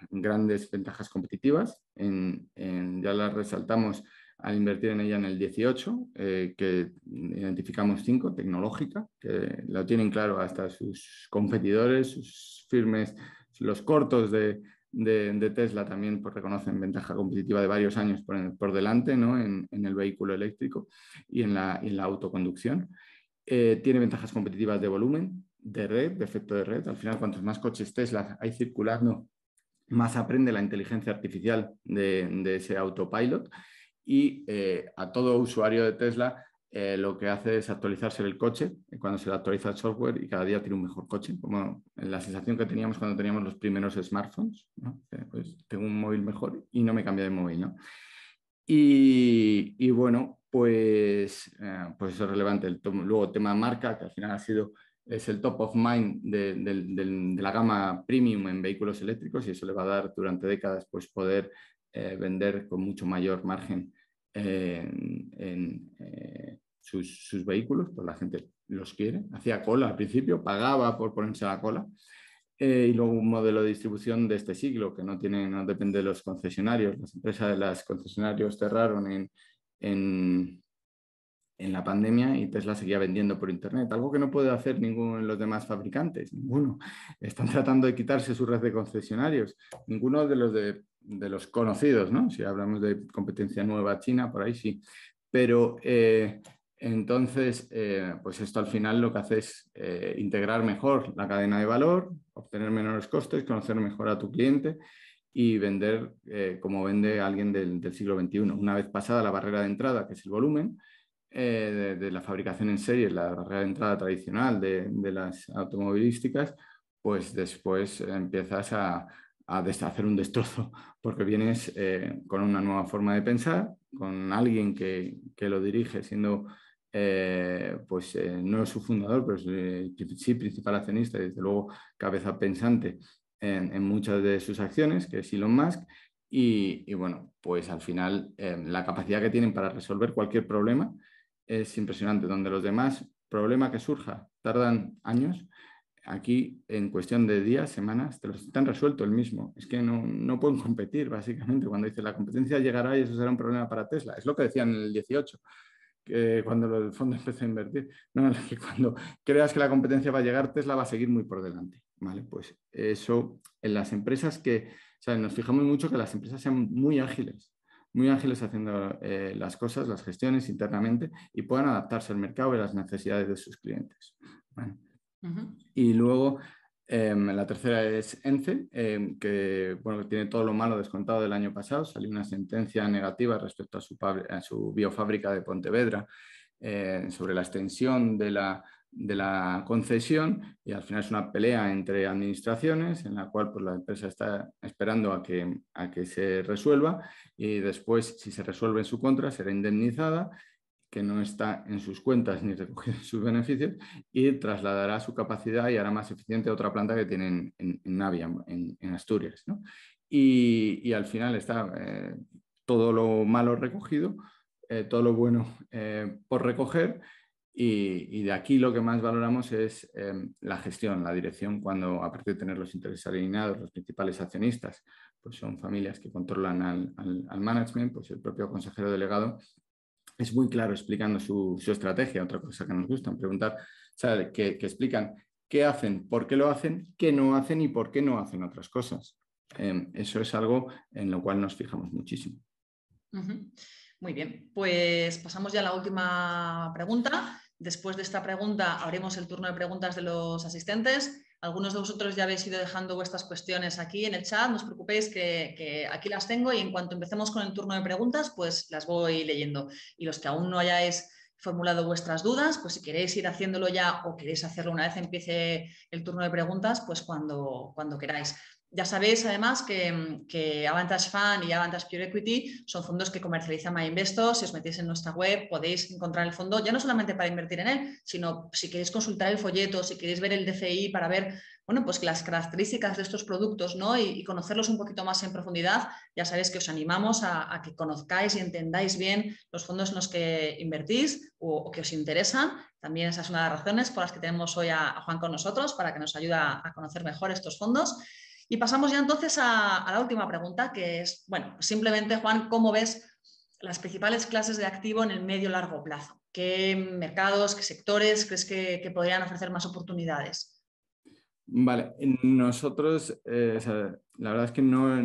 grandes ventajas competitivas. Ya las resaltamos al invertir en ella en el 18, que identificamos 5, tecnológica, que lo tienen claro hasta sus competidores, sus firmes, los cortos de Tesla también pues, reconocen ventaja competitiva de varios años por delante, ¿no? en el vehículo eléctrico y en la autoconducción. Tiene ventajas competitivas de volumen, de red, de efecto de red. Al final, cuantos más coches Tesla hay circulando, más aprende la inteligencia artificial de ese autopilot. Y a todo usuario de Tesla lo que hace es actualizarse el coche cuando se le actualiza el software y cada día tiene un mejor coche, como la sensación que teníamos cuando teníamos los primeros smartphones, ¿no? Pues tengo un móvil mejor y no me cambia de móvil, ¿no? Y bueno, pues eso es relevante. Luego, tema marca, que al final es el top of mind de la gama premium en vehículos eléctricos y eso le va a dar durante décadas pues, poder vender con mucho mayor margen sus vehículos, pues la gente los quiere. Hacía cola al principio, pagaba por ponerse a la cola. Y luego un modelo de distribución de este siglo que no depende de los concesionarios. Las empresas de los concesionarios cerraron en la pandemia y Tesla seguía vendiendo por Internet, algo que no puede hacer ninguno de los demás fabricantes, ninguno. Están tratando de quitarse su red de concesionarios, ninguno de los conocidos, ¿no? Si hablamos de competencia nueva china, por ahí sí. Pero entonces, pues esto al final lo que hace es integrar mejor la cadena de valor, obtener menores costes, conocer mejor a tu cliente y vender como vende alguien del siglo XXI. Una vez pasada la barrera de entrada, que es el volumen, de la fabricación en serie, la barrera de entrada tradicional de las automovilísticas, pues después empiezas a hacer un destrozo, porque vienes con una nueva forma de pensar, con alguien que lo dirige siendo, no es su fundador, pero sí principal accionista y desde luego cabeza pensante en muchas de sus acciones, que es Elon Musk. Y bueno, pues al final la capacidad que tienen para resolver cualquier problema es impresionante. Donde los demás, problema que surja, tardan años, aquí en cuestión de días, semanas, te los están resuelto el mismo. Es que no pueden competir, básicamente. Cuando dice la competencia llegará y eso será un problema para Tesla. Es lo que decían en el 18, que cuando el fondo empezó a invertir. No, que cuando creas que la competencia va a llegar, Tesla va a seguir muy por delante. ¿Vale? Pues eso en las empresas que, o sea, nos fijamos mucho que las empresas sean muy ágiles haciendo las cosas, las gestiones internamente y puedan adaptarse al mercado y a las necesidades de sus clientes. ¿Vale? Y luego la tercera es ENCE, que bueno, tiene todo lo malo descontado del año pasado. Salió una sentencia negativa respecto a su biofábrica de Pontevedra sobre la extensión de la concesión, y al final es una pelea entre administraciones en la cual pues, la empresa está esperando a que se resuelva, y después, si se resuelve en su contra, será indemnizada, que no está en sus cuentas ni recogido en sus beneficios, y trasladará su capacidad y hará más eficiente otra planta que tienen en Navia, en Asturias, ¿no? Y al final está todo lo malo recogido, todo lo bueno por recoger, y de aquí lo que más valoramos es la gestión, la dirección, cuando a partir de tener los intereses alineados, los principales accionistas, pues son familias que controlan al management, pues el propio consejero delegado es muy claro explicando su estrategia. Otra cosa que nos gusta preguntar, ¿sabe? Que explican qué hacen, por qué lo hacen, qué no hacen y por qué no hacen otras cosas. Eso es algo en lo cual nos fijamos muchísimo. Muy bien, pues pasamos ya a la última pregunta. Después de esta pregunta abrimos el turno de preguntas de los asistentes. Algunos de vosotros ya habéis ido dejando vuestras cuestiones aquí en el chat, no os preocupéis que aquí las tengo, y en cuanto empecemos con el turno de preguntas, pues las voy leyendo. Y los que aún no hayáis formulado vuestras dudas, pues si queréis ir haciéndolo ya o queréis hacerlo una vez empiece el turno de preguntas, pues cuando queráis. Ya sabéis además que Avantage Fund y Avantage Pure Equity son fondos que comercializa MyInvestor. Si os metéis en nuestra web podéis encontrar el fondo, ya no solamente para invertir en él, sino si queréis consultar el folleto, si queréis ver el DCI para ver, bueno, pues las características de estos productos, ¿no? y conocerlos un poquito más en profundidad. Ya sabéis que os animamos a que conozcáis y entendáis bien los fondos en los que invertís o que os interesan. También esa es una de las razones por las que tenemos hoy a Juan con nosotros, para que nos ayude a conocer mejor estos fondos. Y pasamos ya entonces a la última pregunta, que es, bueno, simplemente, Juan, ¿cómo ves las principales clases de activo en el medio-largo plazo? ¿Qué mercados, qué sectores crees que podrían ofrecer más oportunidades? Vale, nosotros, o sea, la verdad es que no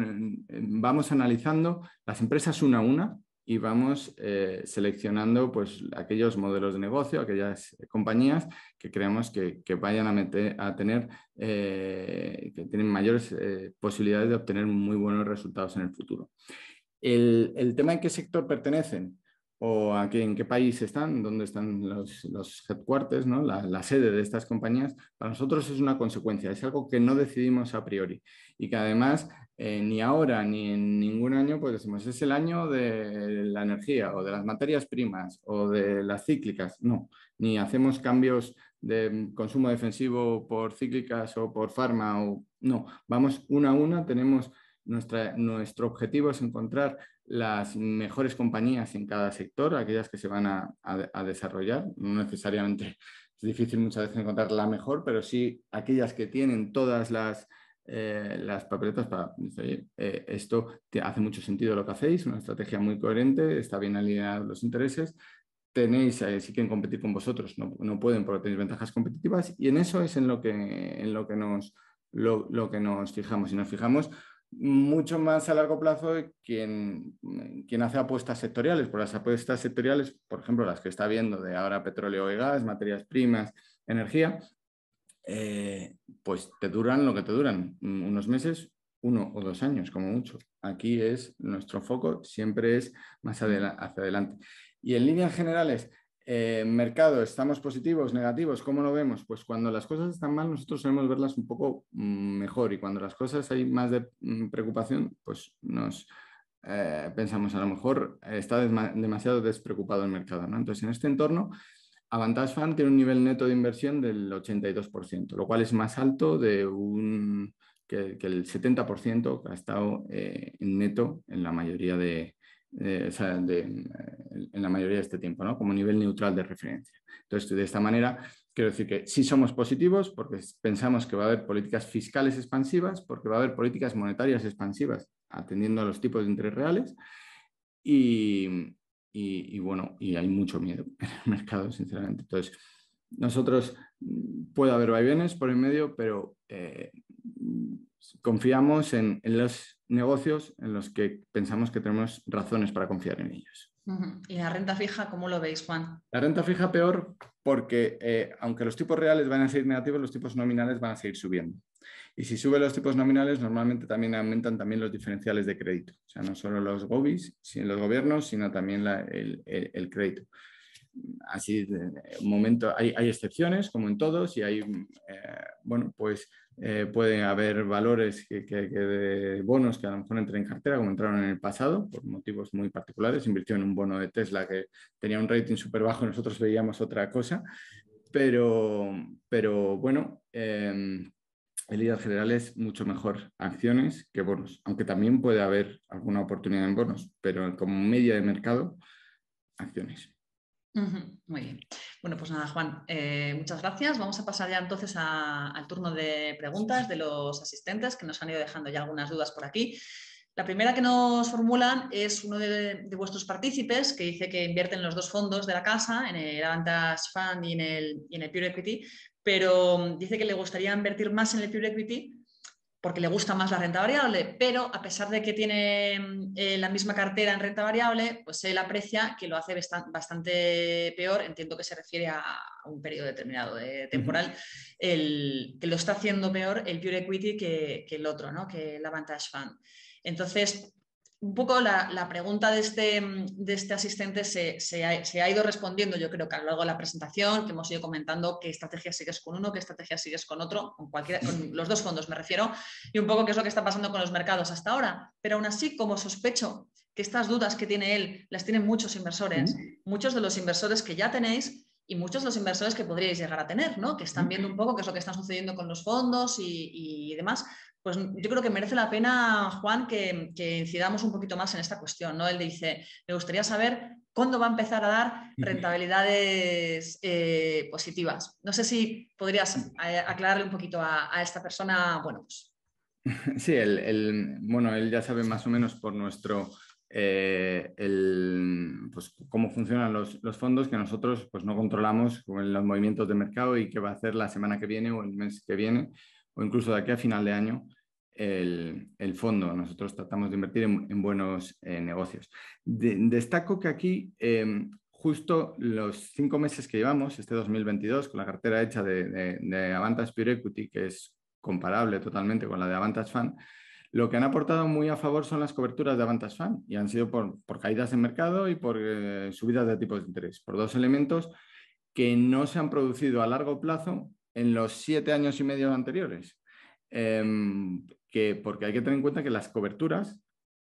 vamos analizando las empresas una a una y vamos seleccionando pues, aquellos modelos de negocio, aquellas compañías que creemos que vayan a tener, que tienen mayores posibilidades de obtener muy buenos resultados en el futuro. El tema en qué sector pertenecen o en qué país están, dónde están los headquarters, ¿no? La sede de estas compañías, para nosotros es una consecuencia, es algo que no decidimos a priori y que además ni ahora ni en ningún año pues decimos es el año de la energía o de las materias primas o de las cíclicas, no, ni hacemos cambios de consumo defensivo por cíclicas o por farma, o no, vamos una a una, tenemos nuestro objetivo es encontrar las mejores compañías en cada sector, aquellas que se van a desarrollar. No necesariamente es difícil muchas veces encontrar la mejor, pero sí aquellas que tienen todas las papeletas para decir, esto hace mucho sentido lo que hacéis, una estrategia muy coherente, está bien alineada los intereses, tenéis, si quieren competir con vosotros, no pueden porque tenéis ventajas competitivas, y en eso es en lo que nos fijamos. Y nos fijamos mucho más a largo plazo quien hace apuestas sectoriales. Por las apuestas sectoriales, por ejemplo, las que está viendo de ahora petróleo y gas, materias primas, energía, pues te duran lo que te duran, unos meses, 1 o 2 años como mucho. Aquí nuestro foco siempre es más hacia adelante. Y en líneas generales, mercado, ¿estamos positivos, negativos? ¿Cómo lo vemos? Pues cuando las cosas están mal, nosotros solemos verlas un poco mejor, y cuando las cosas hay más de preocupación, pues pensamos a lo mejor está demasiado despreocupado el mercado, ¿no? Entonces, en este entorno, Avantage Fund tiene un nivel neto de inversión del 82%, lo cual es más alto que el 70% que ha estado en neto en la mayoría en la mayoría de este tiempo, ¿no? Como nivel neutral de referencia. Entonces, de esta manera, quiero decir que sí somos positivos porque pensamos que va a haber políticas fiscales expansivas, porque va a haber políticas monetarias expansivas atendiendo a los tipos de interés reales, y bueno, y hay mucho miedo en el mercado, sinceramente. Entonces, nosotros puede haber vaivenes por en medio, pero confiamos en los negocios en los que pensamos que tenemos razones para confiar en ellos. ¿Y la renta fija, cómo lo veis, Juan? La renta fija peor porque aunque los tipos reales van a seguir negativos, los tipos nominales van a seguir subiendo. Y si suben los tipos nominales, normalmente también aumentan también los diferenciales de crédito. O sea, no solo los gobis, los gobiernos, sino también el crédito. Así, de momento, hay excepciones, como en todos, y hay, bueno, pues puede haber valores de bonos que a lo mejor entren en cartera, como entraron en el pasado, por motivos muy particulares. Invirtió en un bono de Tesla que tenía un rating súper bajo y nosotros veíamos otra cosa. Pero bueno, en líneas generales, mucho mejor acciones que bonos, aunque también puede haber alguna oportunidad en bonos, pero como media de mercado, acciones. Muy bien. Bueno, pues nada, Juan, muchas gracias. Vamos a pasar ya entonces al turno de preguntas de los asistentes, que nos han ido dejando ya algunas dudas por aquí. La primera que nos formulan es uno de vuestros partícipes, que dice que invierte en los dos fondos de la casa, en el Avantage Fund y en el Pure Equity, pero dice que le gustaría invertir más en el Pure Equity porque le gusta más la renta variable, pero a pesar de que tiene la misma cartera en renta variable, pues él aprecia que lo hace bastante peor, entiendo que se refiere a un periodo determinado temporal, que lo está haciendo peor el Pure Equity que el otro, ¿no? Que el Avantage Fund. Entonces, un poco la pregunta de este asistente se ha ido respondiendo, yo creo que a lo largo de la presentación, que hemos ido comentando qué estrategia sigues con uno, qué estrategia sigues con otro, con los dos fondos me refiero, y un poco qué es lo que está pasando con los mercados hasta ahora. Pero aún así, como sospecho que estas dudas que tiene él las tienen muchos inversores, muchos de los inversores que ya tenéis y muchos de los inversores que podríais llegar a tener, ¿no? Que están viendo un poco qué es lo que está sucediendo con los fondos y demás. Pues yo creo que merece la pena, Juan, que incidamos un poquito más en esta cuestión, ¿no? Él dice, me gustaría saber cuándo va a empezar a dar rentabilidades positivas. No sé si podrías aclararle un poquito a esta persona, bueno, pues... Sí, bueno, él ya sabe más o menos por nuestro, pues, cómo funcionan los fondos, que nosotros pues, no controlamos los movimientos de mercado y qué va a hacer la semana que viene o el mes que viene, o incluso de aquí a final de año el fondo. Nosotros tratamos de invertir en buenos negocios. Destaco que aquí, justo los 5 meses que llevamos, este 2022, con la cartera hecha de Avantage Pure Equity, que es comparable totalmente con la de Avantage Fund, lo que han aportado muy a favor son las coberturas de Avantage Fund, y han sido por caídas de mercado y por subidas de tipos de interés, por dos elementos que no se han producido a largo plazo en los 7 años y medio anteriores. Porque hay que tener en cuenta que las coberturas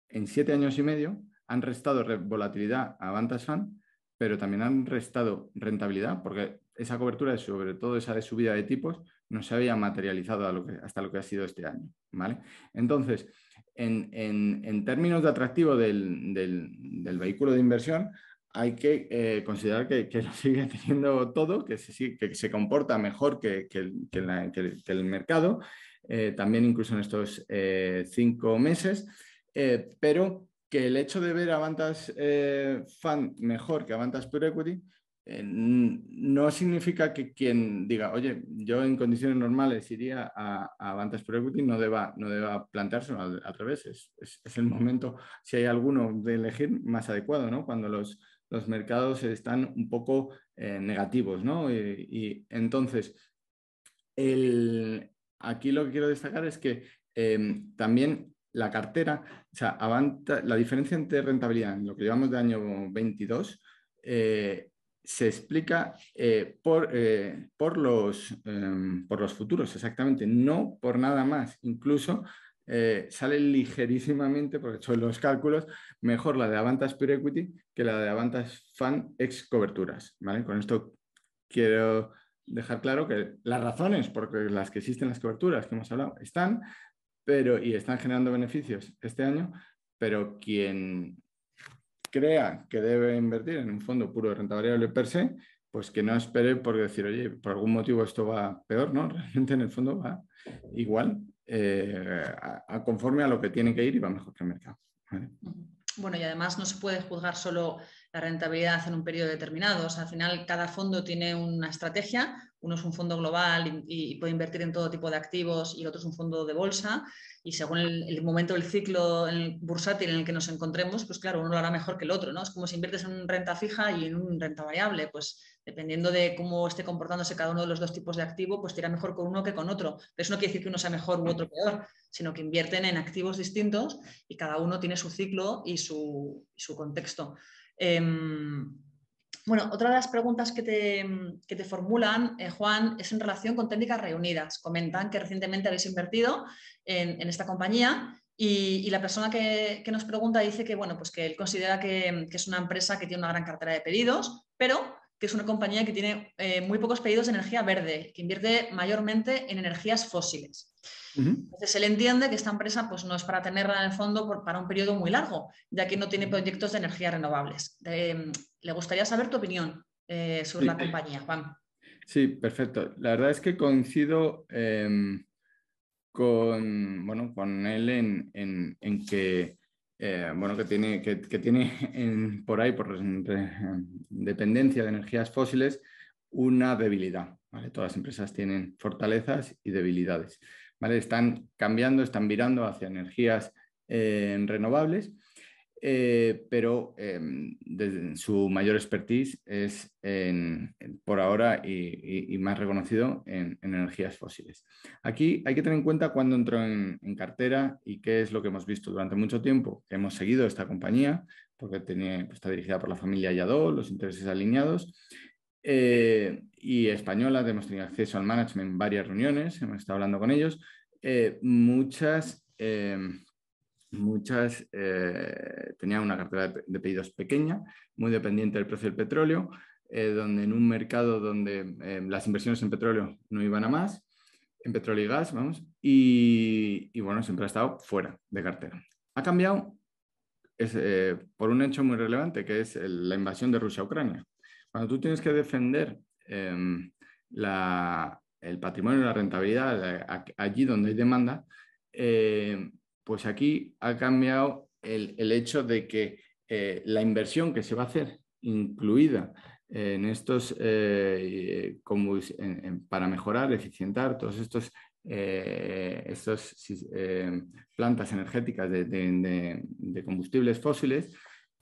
en 7 años y medio han restado volatilidad a Avantage Fund, pero también han restado rentabilidad, porque esa cobertura, sobre todo esa de subida de tipos, no se había materializado hasta lo que ha sido este año, ¿vale? Entonces, en términos de atractivo del vehículo de inversión, hay que considerar que lo sigue teniendo todo, que se comporta mejor que el mercado, también incluso en estos 5 meses, pero que el hecho de ver a Avantas Fund mejor que Avantas Pure Equity no significa que quien diga, oye, yo en condiciones normales iría a Avantas Pure Equity, no deba planteárselo, al revés, es el momento, si hay alguno, de elegir más adecuado, ¿no? Cuando los mercados están un poco negativos, ¿no? Y entonces, aquí lo que quiero destacar es que también la cartera, o sea, la diferencia entre rentabilidad en lo que llevamos de año 22 se explica por los futuros, exactamente, no por nada más. Incluso sale ligerísimamente, porque he hecho los cálculos, mejor la de Avantas Pure Equity que la de Avantas Fund ex coberturas, ¿vale? Con esto quiero dejar claro que las razones por las que existen las coberturas que hemos hablado están, y están generando beneficios este año, pero quien crea que debe invertir en un fondo puro de renta variable per se, pues que no espere por decir, oye, por algún motivo esto va peor, ¿no? Realmente en el fondo va igual, conforme a lo que tiene que ir y va mejor que el mercado, ¿vale? Bueno, y además no se puede juzgar solo la rentabilidad en un periodo determinado. O sea, al final cada fondo tiene una estrategia. Uno es un fondo global y puede invertir en todo tipo de activos y otro es un fondo de bolsa. Y según el momento del ciclo bursátil en el que nos encontremos, pues claro, uno lo hará mejor que el otro, ¿no? Es como si inviertes en renta fija y en un renta variable. Pues dependiendo de cómo esté comportándose cada uno de los dos tipos de activo, pues te irá mejor con uno que con otro. Pero eso no quiere decir que uno sea mejor u otro peor, sino que invierten en activos distintos y cada uno tiene su ciclo y su contexto. Bueno, otra de las preguntas que te formulan, Juan, es en relación con técnicas reunidas. Comentan que recientemente habéis invertido en esta compañía y la persona que nos pregunta dice que, bueno, pues que él considera que es una empresa que tiene una gran cartera de pedidos, pero que es una compañía que tiene muy pocos pedidos de energía verde, que invierte mayormente en energías fósiles. Entonces, él entiende que esta empresa pues, no es para tenerla en el fondo para un periodo muy largo, ya que no tiene proyectos de energías renovables. Le gustaría saber tu opinión sobre la compañía, Juan. Sí, perfecto. La verdad es que coincido con él en que, que tiene por ahí, por dependencia de energías fósiles, una debilidad, ¿vale? Todas las empresas tienen fortalezas y debilidades, ¿vale? Están cambiando, están virando hacia energías renovables. Pero desde su mayor expertise es por ahora y más reconocido en energías fósiles. Aquí hay que tener en cuenta cuándo entró en cartera y qué es lo que hemos visto durante mucho tiempo. Hemos seguido esta compañía porque está dirigida por la familia Yadó, los intereses alineados. Y española, hemos tenido acceso al management en varias reuniones, hemos estado hablando con ellos. Muchas tenían una cartera de pedidos pequeña, muy dependiente del precio del petróleo, donde en un mercado donde las inversiones en petróleo no iban a más, en petróleo y gas, vamos, y bueno, siempre ha estado fuera de cartera. Ha cambiado por un hecho muy relevante, que es la invasión de Rusia a Ucrania. Cuando tú tienes que defender el patrimonio y la rentabilidad allí donde hay demanda, pues aquí ha cambiado el hecho de que la inversión que se va a hacer, incluida en estos, para mejorar, eficientar todos estos plantas energéticas de combustibles fósiles,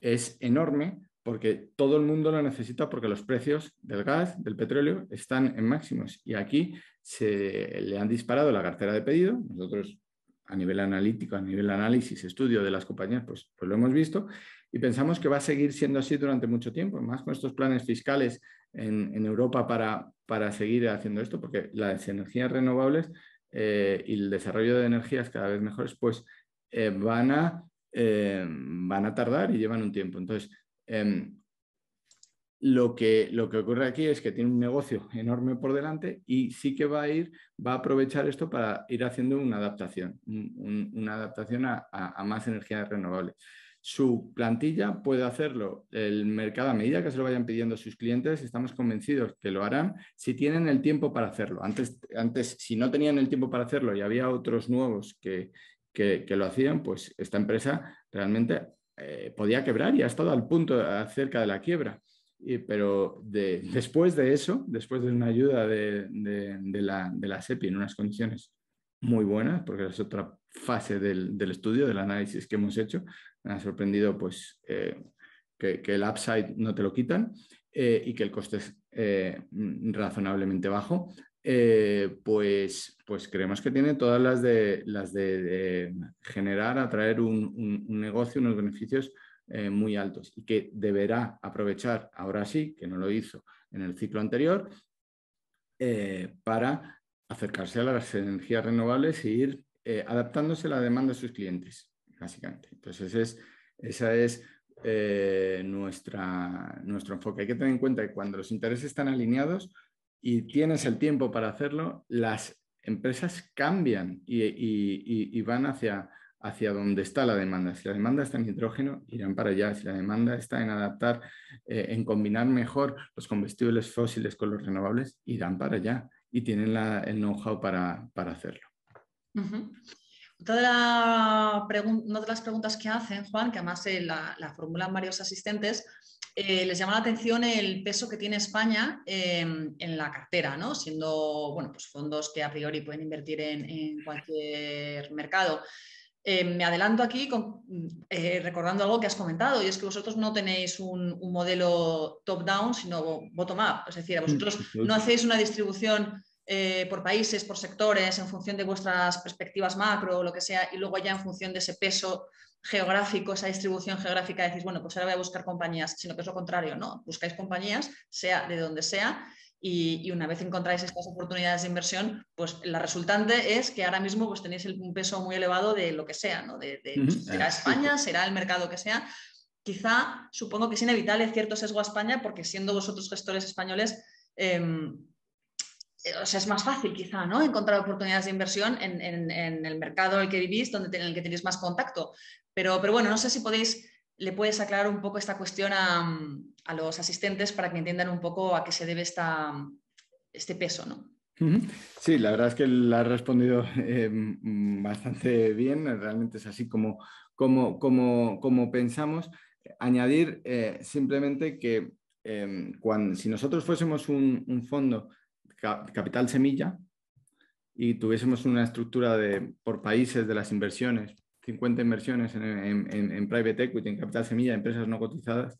es enorme porque todo el mundo lo necesita porque los precios del gas, del petróleo, están en máximos. Y aquí se le han disparado la cartera de pedido. Nosotros a nivel analítico, a nivel análisis, estudio de las compañías, pues lo hemos visto y pensamos que va a seguir siendo así durante mucho tiempo, más con estos planes fiscales en Europa para seguir haciendo esto, porque las energías renovables y el desarrollo de energías cada vez mejores, pues van a tardar y llevan un tiempo. Entonces, lo que ocurre aquí es que tiene un negocio enorme por delante y sí que va a aprovechar esto para ir haciendo una adaptación, una adaptación a más energías renovables. Su plantilla puede hacerlo, el mercado a medida que se lo vayan pidiendo sus clientes, estamos convencidos que lo harán si tienen el tiempo para hacerlo. Antes si no tenían el tiempo para hacerlo y había otros nuevos que lo hacían, pues esta empresa realmente podía quebrar y ha estado al punto cerca de la quiebra. Pero después de eso, después de una ayuda de la SEPI en unas condiciones muy buenas, porque es otra fase del estudio, del análisis que hemos hecho, me ha sorprendido pues, que el upside no te lo quitan y que el coste es razonablemente bajo. Pues creemos que tiene todas las de generar, atraer un negocio, unos beneficios muy altos y que deberá aprovechar, ahora sí, que no lo hizo en el ciclo anterior, para acercarse a las energías renovables e ir adaptándose a la demanda de sus clientes, básicamente. Entonces, ese es nuestro enfoque. Hay que tener en cuenta que cuando los intereses están alineados y tienes el tiempo para hacerlo, las empresas cambian y van hacia donde está la demanda. Si la demanda está en hidrógeno, irán para allá. Si la demanda está en adaptar, en combinar mejor los combustibles fósiles con los renovables, irán para allá y tienen el know-how para hacerlo. Uh-huh. Una de las preguntas que hacen, Juan, que además la formulan varios asistentes, les llama la atención el peso que tiene España en la cartera, ¿no? Siendo, bueno, pues fondos que a priori pueden invertir en cualquier mercado. Me adelanto aquí recordando algo que has comentado, y es que vosotros no tenéis un modelo top-down, sino bottom-up. Es decir, vosotros no hacéis una distribución por países, por sectores, en función de vuestras perspectivas macro o lo que sea, y luego ya en función de ese peso geográfico, esa distribución geográfica, decís, bueno, pues ahora voy a buscar compañías, sino que es lo contrario, ¿no? Buscáis compañías, sea de donde sea, y una vez encontráis estas oportunidades de inversión, pues la resultante es que ahora mismo pues, tenéis un peso muy elevado de lo que sea, ¿no? Será España, será el mercado que sea. Quizá, supongo que es inevitable cierto sesgo a España, porque siendo vosotros gestores españoles, o sea, es más fácil quizá, ¿no? Encontrar oportunidades de inversión en el mercado en el que vivís, en el que tenéis más contacto. Pero bueno, no sé si le puedes aclarar un poco esta cuestión a los asistentes para que entiendan un poco a qué se debe este peso, ¿no? Sí, la verdad es que la has respondido bastante bien. Realmente es así como pensamos. Añadir simplemente que si nosotros fuésemos un fondo capital semilla y tuviésemos una estructura por países de las inversiones, 50 inversiones en private equity, en capital semilla, empresas no cotizadas,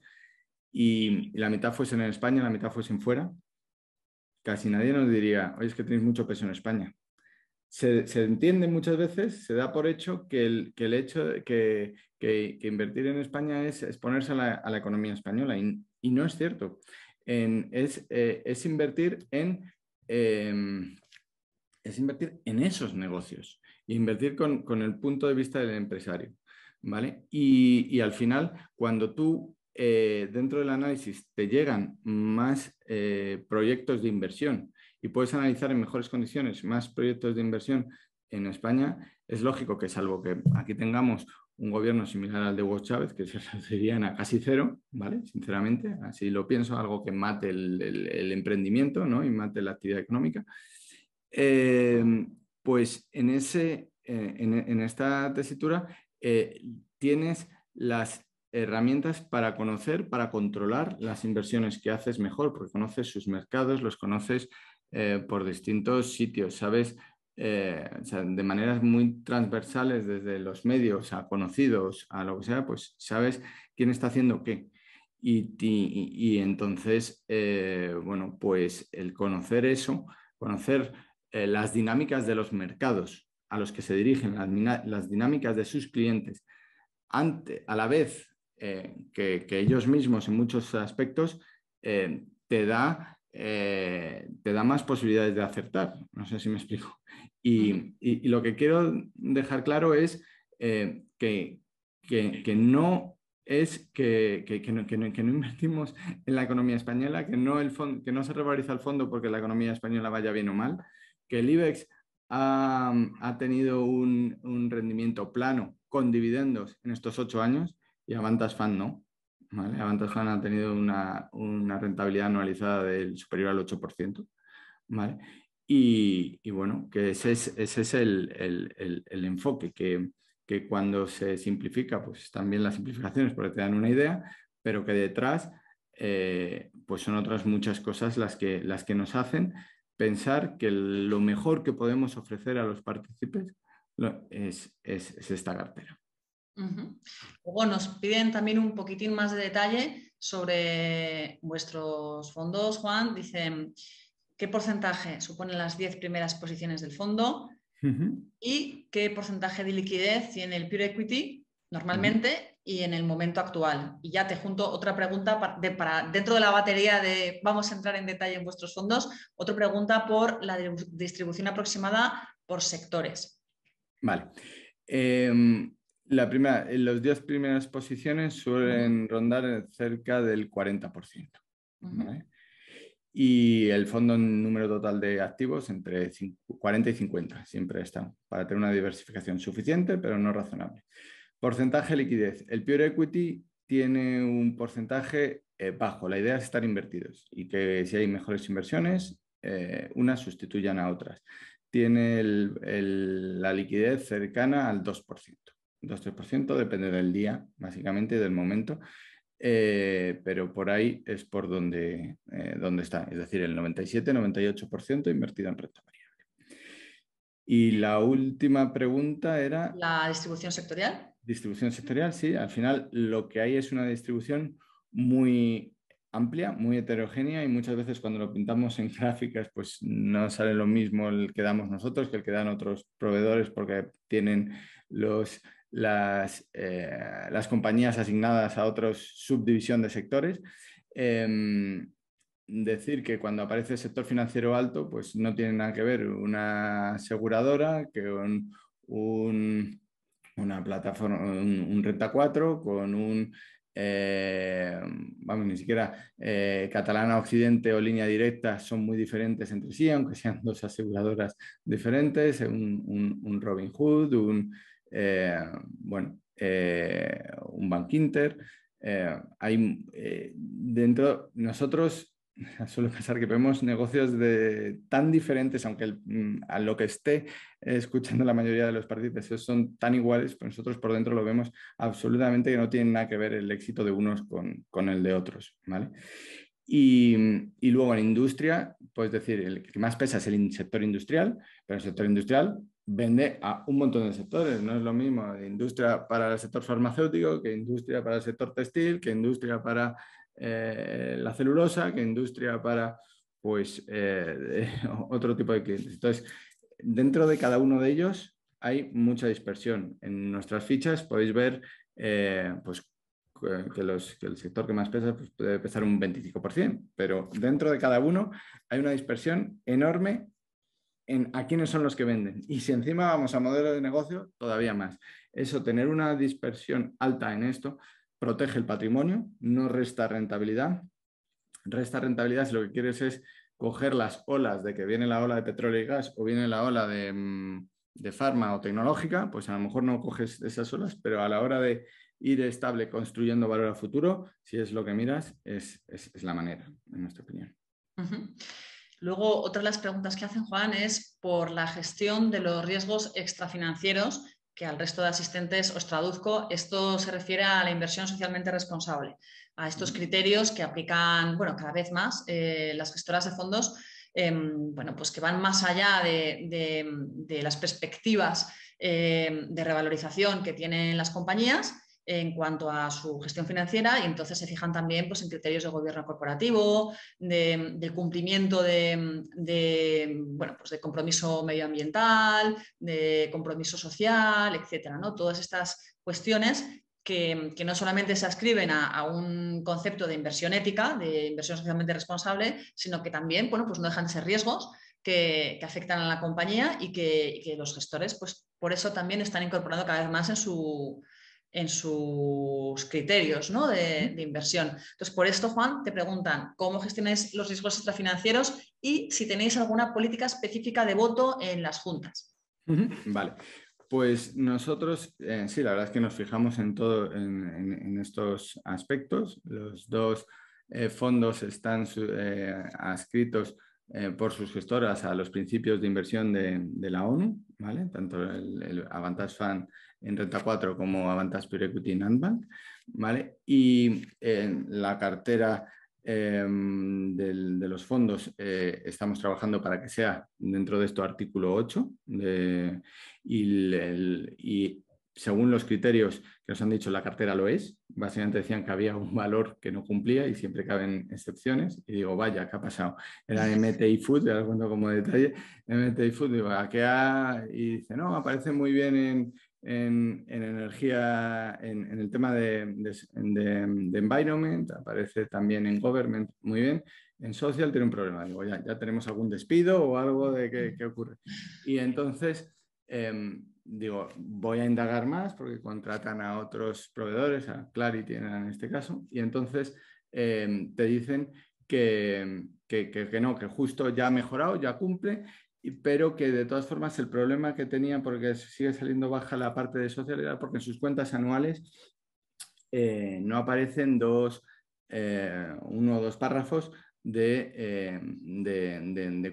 y la mitad fuesen en España, la mitad fuesen fuera, casi nadie nos diría, oye, es que tenéis mucho peso en España. Se entiende muchas veces, se da por hecho que el hecho que invertir en España es exponerse a la economía española, y no es cierto. Es invertir es invertir en esos negocios e invertir con el punto de vista del empresario, ¿vale? Y al final, cuando tú dentro del análisis te llegan más proyectos de inversión y puedes analizar en mejores condiciones más proyectos de inversión en España, es lógico que, salvo que aquí tengamos un gobierno similar al de Hugo Chávez, que se reducirían a casi cero, ¿vale? Sinceramente, así lo pienso, algo que mate el emprendimiento, ¿no? Y mate la actividad económica. Pues en esta tesitura tienes las herramientas para conocer, para controlar las inversiones que haces mejor, porque conoces sus mercados, los conoces por distintos sitios, sabes, o sea, de maneras muy transversales, desde los medios a conocidos, a lo que sea, pues sabes quién está haciendo qué. Y entonces, bueno, pues el conocer eso, conocer las dinámicas de los mercados a los que se dirigen, las dinámicas de sus clientes, a la vez que ellos mismos en muchos aspectos, te da más posibilidades de acertar. No sé si me explico. Y lo que quiero dejar claro es que no es que no invertimos en la economía española, que no se revaloriza el fondo porque la economía española vaya bien o mal, que el IBEX ha tenido un rendimiento plano con dividendos en estos 8 años y Avantas Fund no. ¿Vale? Avantas Fund ha tenido una rentabilidad anualizada del superior al 8%. ¿Vale? Y bueno, que ese es el enfoque, que que cuando se simplifica, pues están bien las simplificaciones porque te dan una idea, pero que detrás pues son otras muchas cosas las que nos hacen pensar que lo mejor que podemos ofrecer a los partícipes es esta cartera. Luego nos piden también un poquitín más de detalle sobre vuestros fondos, Juan. Dicen qué porcentaje suponen las 10 primeras posiciones del fondo y qué porcentaje de liquidez tiene el Pure Equity normalmente y en el momento actual. Y ya te junto otra pregunta para dentro de la batería de vamos a entrar en detalle en vuestros fondos, otra pregunta por la distribución aproximada por sectores. Vale. Los 10 primeras posiciones suelen rondar cerca del 40%. ¿Vale? Y el fondo número total de activos entre 40 y 50, siempre está, para tener una diversificación suficiente, pero no razonable. Porcentaje de liquidez. El Pure Equity tiene un porcentaje bajo. La idea es estar invertidos y que si hay mejores inversiones, unas sustituyan a otras. Tiene la liquidez cercana al 2%. 2-3%, depende del día, básicamente, del momento. Pero por ahí es por donde está. Es decir, el 97-98% invertido en renta variable. Y la última pregunta era... ¿La distribución sectorial? Distribución sectorial, sí. Al final lo que hay es una distribución muy amplia, muy heterogénea y muchas veces cuando lo pintamos en gráficas pues no sale lo mismo el que damos nosotros que el que dan otros proveedores porque tienen las compañías asignadas a otros subdivisión de sectores. Decir que cuando aparece el sector financiero alto pues no tiene nada que ver una aseguradora que una plataforma, un Renta 4 con vamos, ni siquiera Catalana Occidente o Línea Directa son muy diferentes entre sí, aunque sean dos aseguradoras diferentes, un Robin Hood, un Bankinter. Hay dentro nosotros suele pasar que vemos negocios tan diferentes, aunque a lo que esté escuchando la mayoría de los partícipes son tan iguales, pues nosotros por dentro lo vemos absolutamente que no tienen nada que ver el éxito de unos con el de otros, ¿vale? Y luego en industria, pues decir, el que más pesa es el sector industrial, pero el sector industrial vende a un montón de sectores. No es lo mismo de industria para el sector farmacéutico que industria para el sector textil, que industria para la celulosa, que industria para pues, otro tipo de clientes. Entonces, dentro de cada uno de ellos hay mucha dispersión. En nuestras fichas podéis ver pues, que el sector que más pesa pues, puede pesar un 25%, pero dentro de cada uno hay una dispersión enorme en a quiénes son los que venden. Y si encima vamos a modelo de negocio, todavía más. Eso, tener una dispersión alta en esto, protege el patrimonio, no resta rentabilidad. Resta rentabilidad si lo que quieres es coger las olas de que viene la ola de petróleo y gas o viene la ola de farma o tecnológica, pues a lo mejor no coges esas olas, pero a la hora de ir estable construyendo valor a futuro, si es lo que miras, es la manera, en nuestra opinión. Luego, otra de las preguntas que hacen, Juan, es por la gestión de los riesgos extrafinancieros, que al resto de asistentes os traduzco. Esto se refiere a la inversión socialmente responsable, a estos criterios que aplican, bueno, cada vez más las gestoras de fondos, pues que van más allá de las perspectivas de revalorización que tienen las compañías en cuanto a su gestión financiera y entonces se fijan también pues, en criterios de gobierno corporativo, de cumplimiento pues de compromiso medioambiental, de compromiso social, etcétera, ¿no? Todas estas cuestiones que no solamente se ascriben a un concepto de inversión ética, de inversión socialmente responsable, sino que también pues no dejan de ser riesgos que afectan a la compañía y que los gestores, pues por eso también están incorporando cada vez más en sus criterios, ¿no? de inversión. Entonces, por esto, Juan, te preguntan cómo gestionáis los riesgos extrafinancieros y si tenéis alguna política específica de voto en las juntas. Vale. Pues nosotros, sí, la verdad es que nos fijamos en todo, en estos aspectos. Los dos fondos están adscritos por sus gestoras a los principios de inversión de la ONU, ¿vale? Tanto el Avantage Fund en Renta 4 como Avantas Pure Equity en Andbank, ¿vale? Y en la cartera de los fondos estamos trabajando para que sea dentro de esto artículo 8 y según los criterios que nos han dicho la cartera lo es. Básicamente decían que había un valor que no cumplía y siempre caben excepciones y digo, vaya, ¿qué ha pasado? Era MTI Food, ya lo cuento como detalle, MTI Food, digo, ¿a qué ha? Y dice, no, aparece muy bien en energía, en el tema de environment, aparece también en government, muy bien, en social tiene un problema, digo, ya tenemos algún despido o algo de qué ocurre. Y entonces, digo, voy a indagar más porque contratan a otros proveedores, a Clarity en este caso, y entonces te dicen que no, que justo ya ha mejorado, ya cumple, pero que de todas formas el problema que tenía, porque sigue saliendo baja la parte de social, era porque en sus cuentas anuales no aparecen uno o dos párrafos de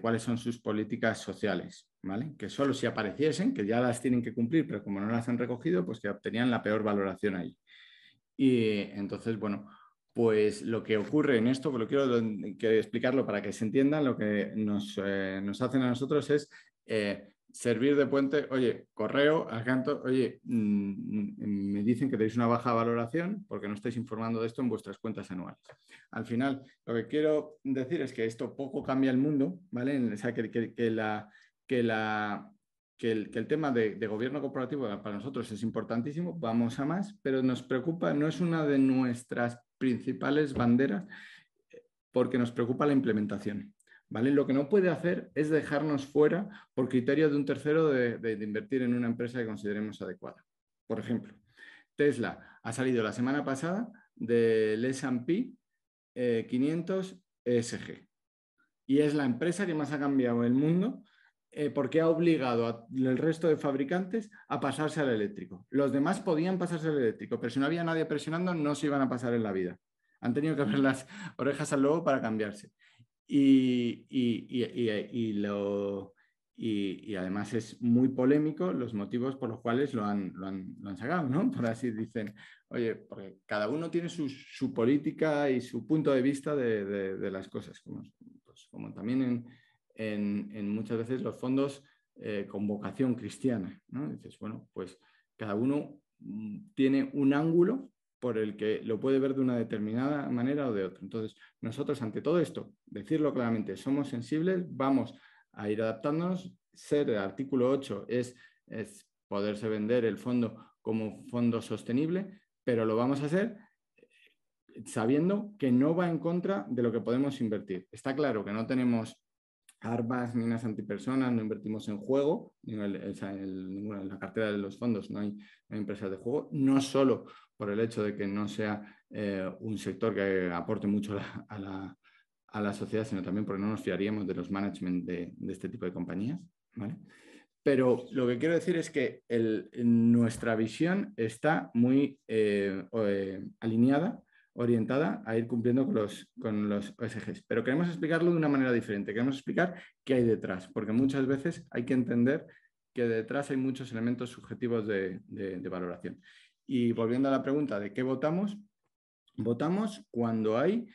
cuáles son sus políticas sociales, ¿vale? Que solo si apareciesen, que ya las tienen que cumplir, pero como no las han recogido, pues que obtenían la peor valoración ahí. Y entonces, bueno, pues lo que ocurre en esto, pues quiero explicarlo para que se entienda, lo que nos hacen a nosotros es servir de puente, oye, correo, al canto, oye, me dicen que tenéis una baja valoración porque no estáis informando de esto en vuestras cuentas anuales. Al final, lo que quiero decir es que esto poco cambia el mundo, ¿vale? O sea, que el tema de gobierno corporativo para nosotros es importantísimo, vamos a más, pero nos preocupa, no es una de nuestras principales banderas, porque nos preocupa la implementación. ¿Vale? Lo que no puede hacer es dejarnos fuera por criterio de un tercero de invertir en una empresa que consideremos adecuada. Por ejemplo, Tesla ha salido la semana pasada del S&P 500 ESG y es la empresa que más ha cambiado el mundo porque ha obligado al resto de fabricantes a pasarse al eléctrico. Los demás podían pasarse al eléctrico, pero si no había nadie presionando, no se iban a pasar en la vida. Han tenido que ver las orejas al lobo para cambiarse. Y además es muy polémico los motivos por los cuales lo han sacado, ¿no? Por así dicen, oye, porque cada uno tiene su política y su punto de vista de las cosas, como también en muchas veces los fondos con vocación cristiana, ¿no? Dices, bueno, pues cada uno tiene un ángulo por el que lo puede ver de una determinada manera o de otra. Entonces, nosotros ante todo esto, decirlo claramente, somos sensibles, vamos a ir adaptándonos. Ser el artículo 8 es poderse vender el fondo como fondo sostenible, pero lo vamos a hacer sabiendo que no va en contra de lo que podemos invertir. Está claro que no tenemos armas, minas antipersonas, no invertimos en juego, en la cartera de los fondos no hay empresas de juego, no solo por el hecho de que no sea un sector que aporte mucho a la sociedad, sino también porque no nos fiaríamos de los management de este tipo de compañías, ¿vale? Pero lo que quiero decir es que nuestra visión está muy alineada, orientada a ir cumpliendo con los ESGs. Pero queremos explicarlo de una manera diferente. Queremos explicar qué hay detrás, porque muchas veces hay que entender que detrás hay muchos elementos subjetivos de valoración. Y volviendo a la pregunta de qué votamos, votamos cuando hay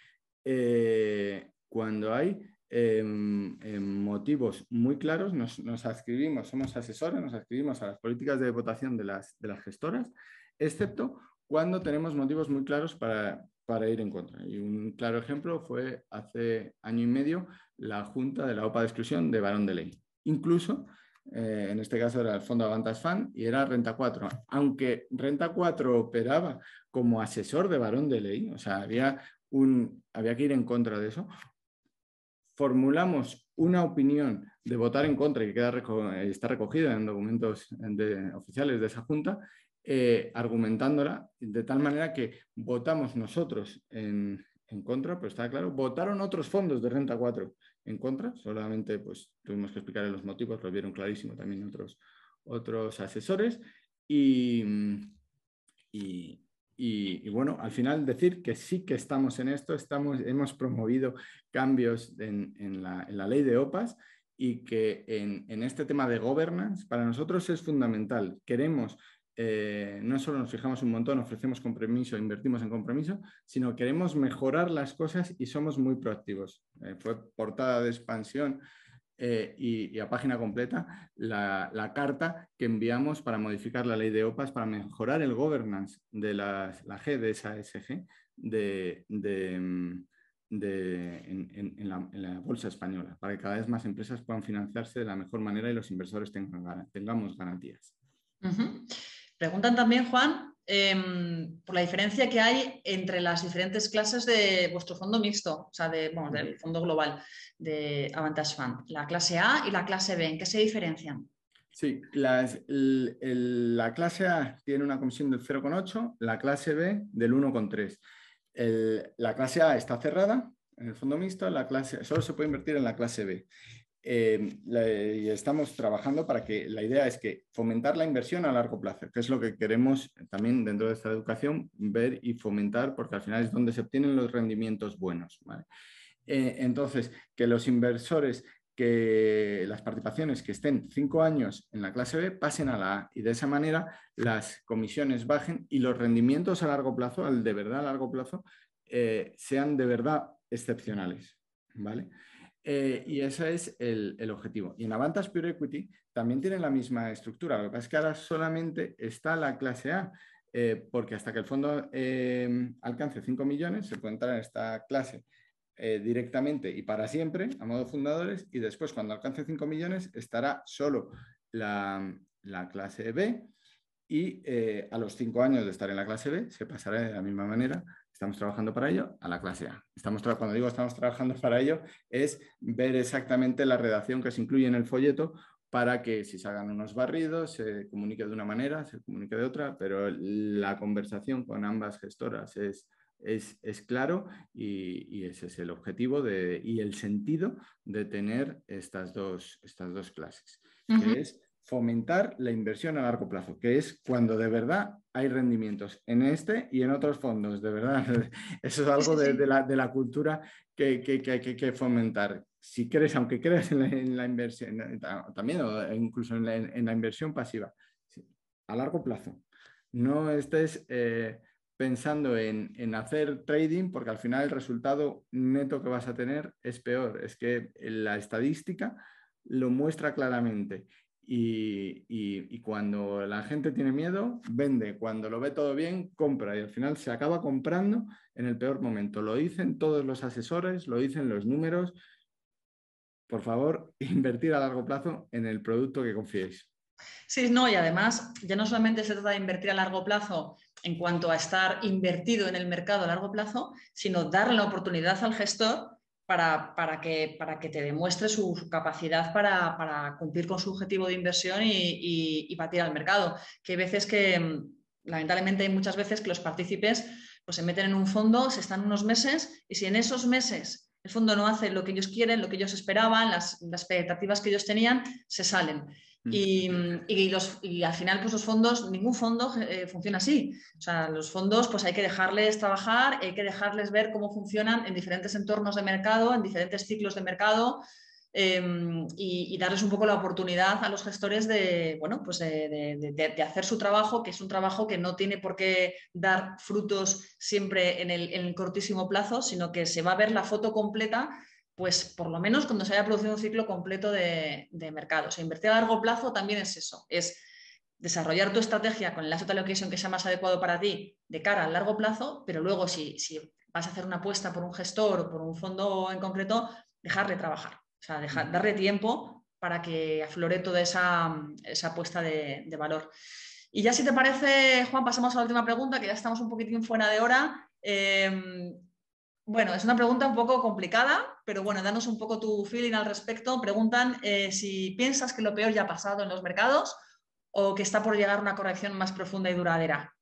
motivos muy claros, nos adscribimos, somos asesores, nos adscribimos a las políticas de votación de las gestoras, excepto cuando tenemos motivos muy claros para ir en contra. Y un claro ejemplo fue hace año y medio la Junta de la OPA de exclusión de Barón de Ley. Incluso, en este caso era el fondo Avantas Fund y era Renta 4. Aunque Renta 4 operaba como asesor de Barón de Ley, o sea, había que ir en contra de eso, formulamos una opinión de votar en contra y que está recogida en documentos oficiales de esa Junta, argumentándola de tal manera que votamos nosotros en contra, pero está claro, votaron otros fondos de Renta 4 en contra, solamente pues tuvimos que explicar los motivos, lo vieron clarísimo también otros asesores y bueno, al final decir que sí que estamos en esto, hemos promovido cambios en la ley de OPAs y que en este tema de governance para nosotros es fundamental. Queremos no solo nos fijamos un montón, ofrecemos compromiso, invertimos en compromiso, sino queremos mejorar las cosas y somos muy proactivos. Fue portada de Expansión y a página completa la carta que enviamos para modificar la ley de OPAs, para mejorar el governance de la G de esa SG en la bolsa española, para que cada vez más empresas puedan financiarse de la mejor manera y los inversores tengamos garantías. Preguntan también, Juan, por la diferencia que hay entre las diferentes clases de vuestro fondo mixto, o sea, del fondo global de Avantage Fund, la clase A y la clase B. ¿En qué se diferencian? Sí, la clase A tiene una comisión del 0,8, la clase B del 1,3. La clase A está cerrada en el fondo mixto, solo se puede invertir en la clase B. Y estamos trabajando para que la idea es que fomentar la inversión a largo plazo, que es lo que queremos también dentro de esta educación ver y fomentar, porque al final es donde se obtienen los rendimientos buenos, ¿vale? Entonces, que los inversores, que las participaciones que estén 5 años en la clase B pasen a la A y de esa manera las comisiones bajen y los rendimientos a largo plazo, al de verdad a largo plazo, sean de verdad excepcionales, ¿vale? Y ese es el objetivo. Y en Avantage Pure Equity también tienen la misma estructura. Lo que pasa es que ahora solamente está la clase A, porque hasta que el fondo alcance 5 millones se puede entrar en esta clase directamente y para siempre a modo fundadores, y después cuando alcance 5 millones estará solo la clase B y a los 5 años de estar en la clase B se pasará de la misma manera. Estamos trabajando para ello a la clase A. Cuando digo estamos trabajando para ello, es ver exactamente la redacción que se incluye en el folleto para que si se hagan unos barridos, se comunique de una manera, se comunique de otra, pero la conversación con ambas gestoras es claro y ese es el objetivo y el sentido de tener estas dos clases, que es fomentar la inversión a largo plazo, que es cuando de verdad hay rendimientos en este y en otros fondos, de verdad. Eso es algo de la cultura que hay que fomentar. Si crees, aunque creas en la inversión, también o incluso en la inversión pasiva, a largo plazo. No estés pensando en hacer trading porque al final el resultado neto que vas a tener es peor. Es que la estadística lo muestra claramente. Y cuando la gente tiene miedo, vende. Cuando lo ve todo bien, compra. Y al final se acaba comprando en el peor momento. Lo dicen todos los asesores, lo dicen los números. Por favor, invertir a largo plazo en el producto que confiéis. Sí, no, y además ya no solamente se trata de invertir a largo plazo en cuanto a estar invertido en el mercado a largo plazo, sino darle la oportunidad al gestor para que te demuestre su capacidad para cumplir con su objetivo de inversión y batir al mercado. Que hay veces que, lamentablemente, hay muchas veces que los partícipes pues, se meten en un fondo, se están unos meses y si en esos meses el fondo no hace lo que ellos quieren, lo que ellos esperaban, las expectativas que ellos tenían, se salen. Y al final, pues los fondos, ningún fondo funciona así. O sea, los fondos, pues hay que dejarles trabajar, hay que dejarles ver cómo funcionan en diferentes entornos de mercado, en diferentes ciclos de mercado, y darles un poco la oportunidad a los gestores de, bueno, pues de hacer su trabajo, que es un trabajo que no tiene por qué dar frutos siempre en el cortísimo plazo, sino que se va a ver la foto completa pues por lo menos cuando se haya producido un ciclo completo de mercado. O sea, invertir a largo plazo también es eso, es desarrollar tu estrategia con el asset allocation que sea más adecuado para ti de cara al largo plazo, pero luego si vas a hacer una apuesta por un gestor o por un fondo en concreto, dejarle trabajar, o sea, darle tiempo para que aflore toda esa apuesta de valor. Y ya si te parece, Juan, pasamos a la última pregunta, que ya estamos un poquitín fuera de hora. Bueno, es una pregunta un poco complicada, pero bueno, danos un poco tu feeling al respecto. Preguntan si piensas que lo peor ya ha pasado en los mercados o que está por llegar una corrección más profunda y duradera.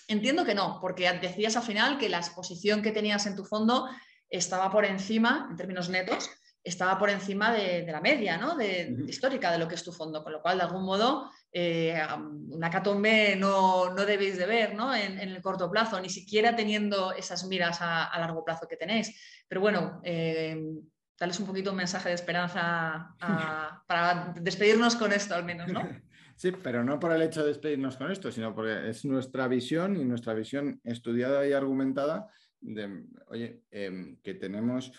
Entiendo que no, porque decías al final que la exposición que tenías en tu fondo estaba por encima, en términos netos, estaba por encima de la media, ¿no? Histórica de lo que es tu fondo, con lo cual, de algún modo, una hecatombe no debéis de ver, ¿no? En el corto plazo, ni siquiera teniendo esas miras a largo plazo que tenéis. Pero bueno, darles un poquito un mensaje de esperanza para despedirnos con esto al menos, ¿no? Sí, pero no por el hecho de despedirnos con esto, sino porque es nuestra visión y nuestra visión estudiada y argumentada de, oye, que tenemos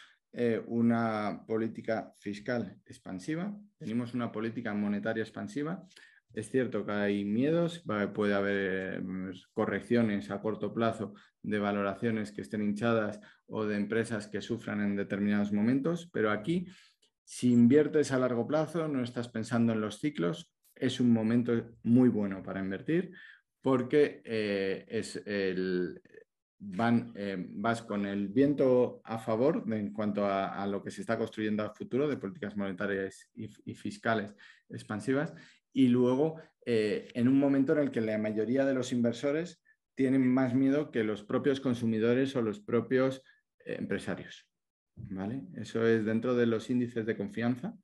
una política fiscal expansiva, tenemos una política monetaria expansiva. Es cierto que hay miedos, puede haber correcciones a corto plazo de valoraciones que estén hinchadas o de empresas que sufran en determinados momentos, pero aquí, si inviertes a largo plazo, no estás pensando en los ciclos, es un momento muy bueno para invertir porque vas con el viento a favor en cuanto a lo que se está construyendo a futuro de políticas monetarias y fiscales expansivas, y luego en un momento en el que la mayoría de los inversores tienen más miedo que los propios consumidores o los propios empresarios. ¿Vale? Eso es dentro de los índices de confianza.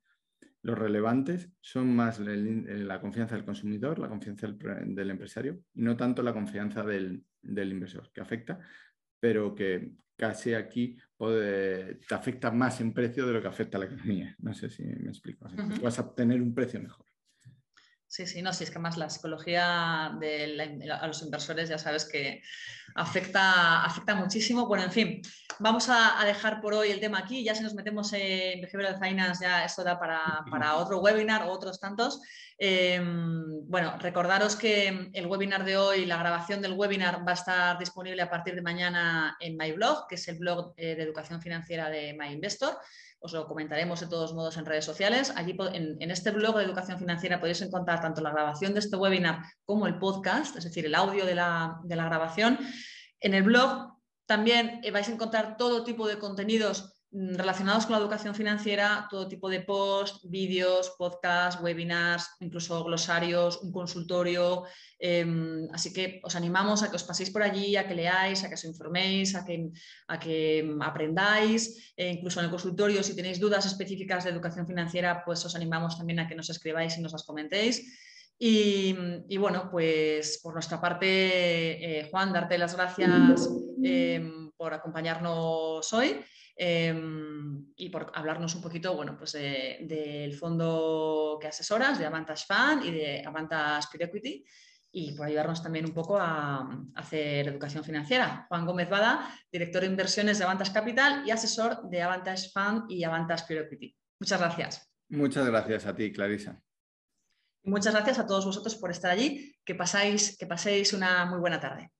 Los relevantes son más la confianza del consumidor, la confianza del empresario, y no tanto la confianza del inversor, que afecta, pero que casi aquí te afecta más en precio de lo que afecta a la economía. No sé si me explico. Tú vas a obtener un precio mejor. Sí, sí, no, sí, es que más la psicología a los inversores ya sabes que afecta muchísimo. Bueno, en fin, vamos a dejar por hoy el tema aquí. Ya si nos metemos en Behavioral Finance, ya esto da para otro webinar o otros tantos. Bueno, recordaros que el webinar de hoy, la grabación del webinar va a estar disponible a partir de mañana en MyBlog, que es el blog de educación financiera de MyInvestor. Os lo comentaremos de todos modos en redes sociales. Allí en este blog de educación financiera podéis encontrar tanto la grabación de este webinar como el podcast, es decir, el audio de la grabación. En el blog también vais a encontrar todo tipo de contenidos relacionados con la educación financiera, todo tipo de posts, vídeos, podcasts, webinars, incluso glosarios, un consultorio. Así que os animamos a que os paséis por allí, a que leáis, a que os informéis, a que aprendáis. Incluso en el consultorio, si tenéis dudas específicas de educación financiera, pues os animamos también a que nos escribáis y nos las comentéis. Y bueno, pues por nuestra parte, Juan, darte las gracias por acompañarnos hoy. Y por hablarnos un poquito, bueno, pues del fondo que asesoras, de Avantage Fund y de Avantage Pure Equity, y por ayudarnos también un poco a hacer educación financiera. Juan Gómez Bada, director de inversiones de Avantage Capital y asesor de Avantage Fund y Avantage Pure Equity. Muchas gracias. Muchas gracias a ti, Clarisa. Y muchas gracias a todos vosotros por estar allí. Que paséis una muy buena tarde.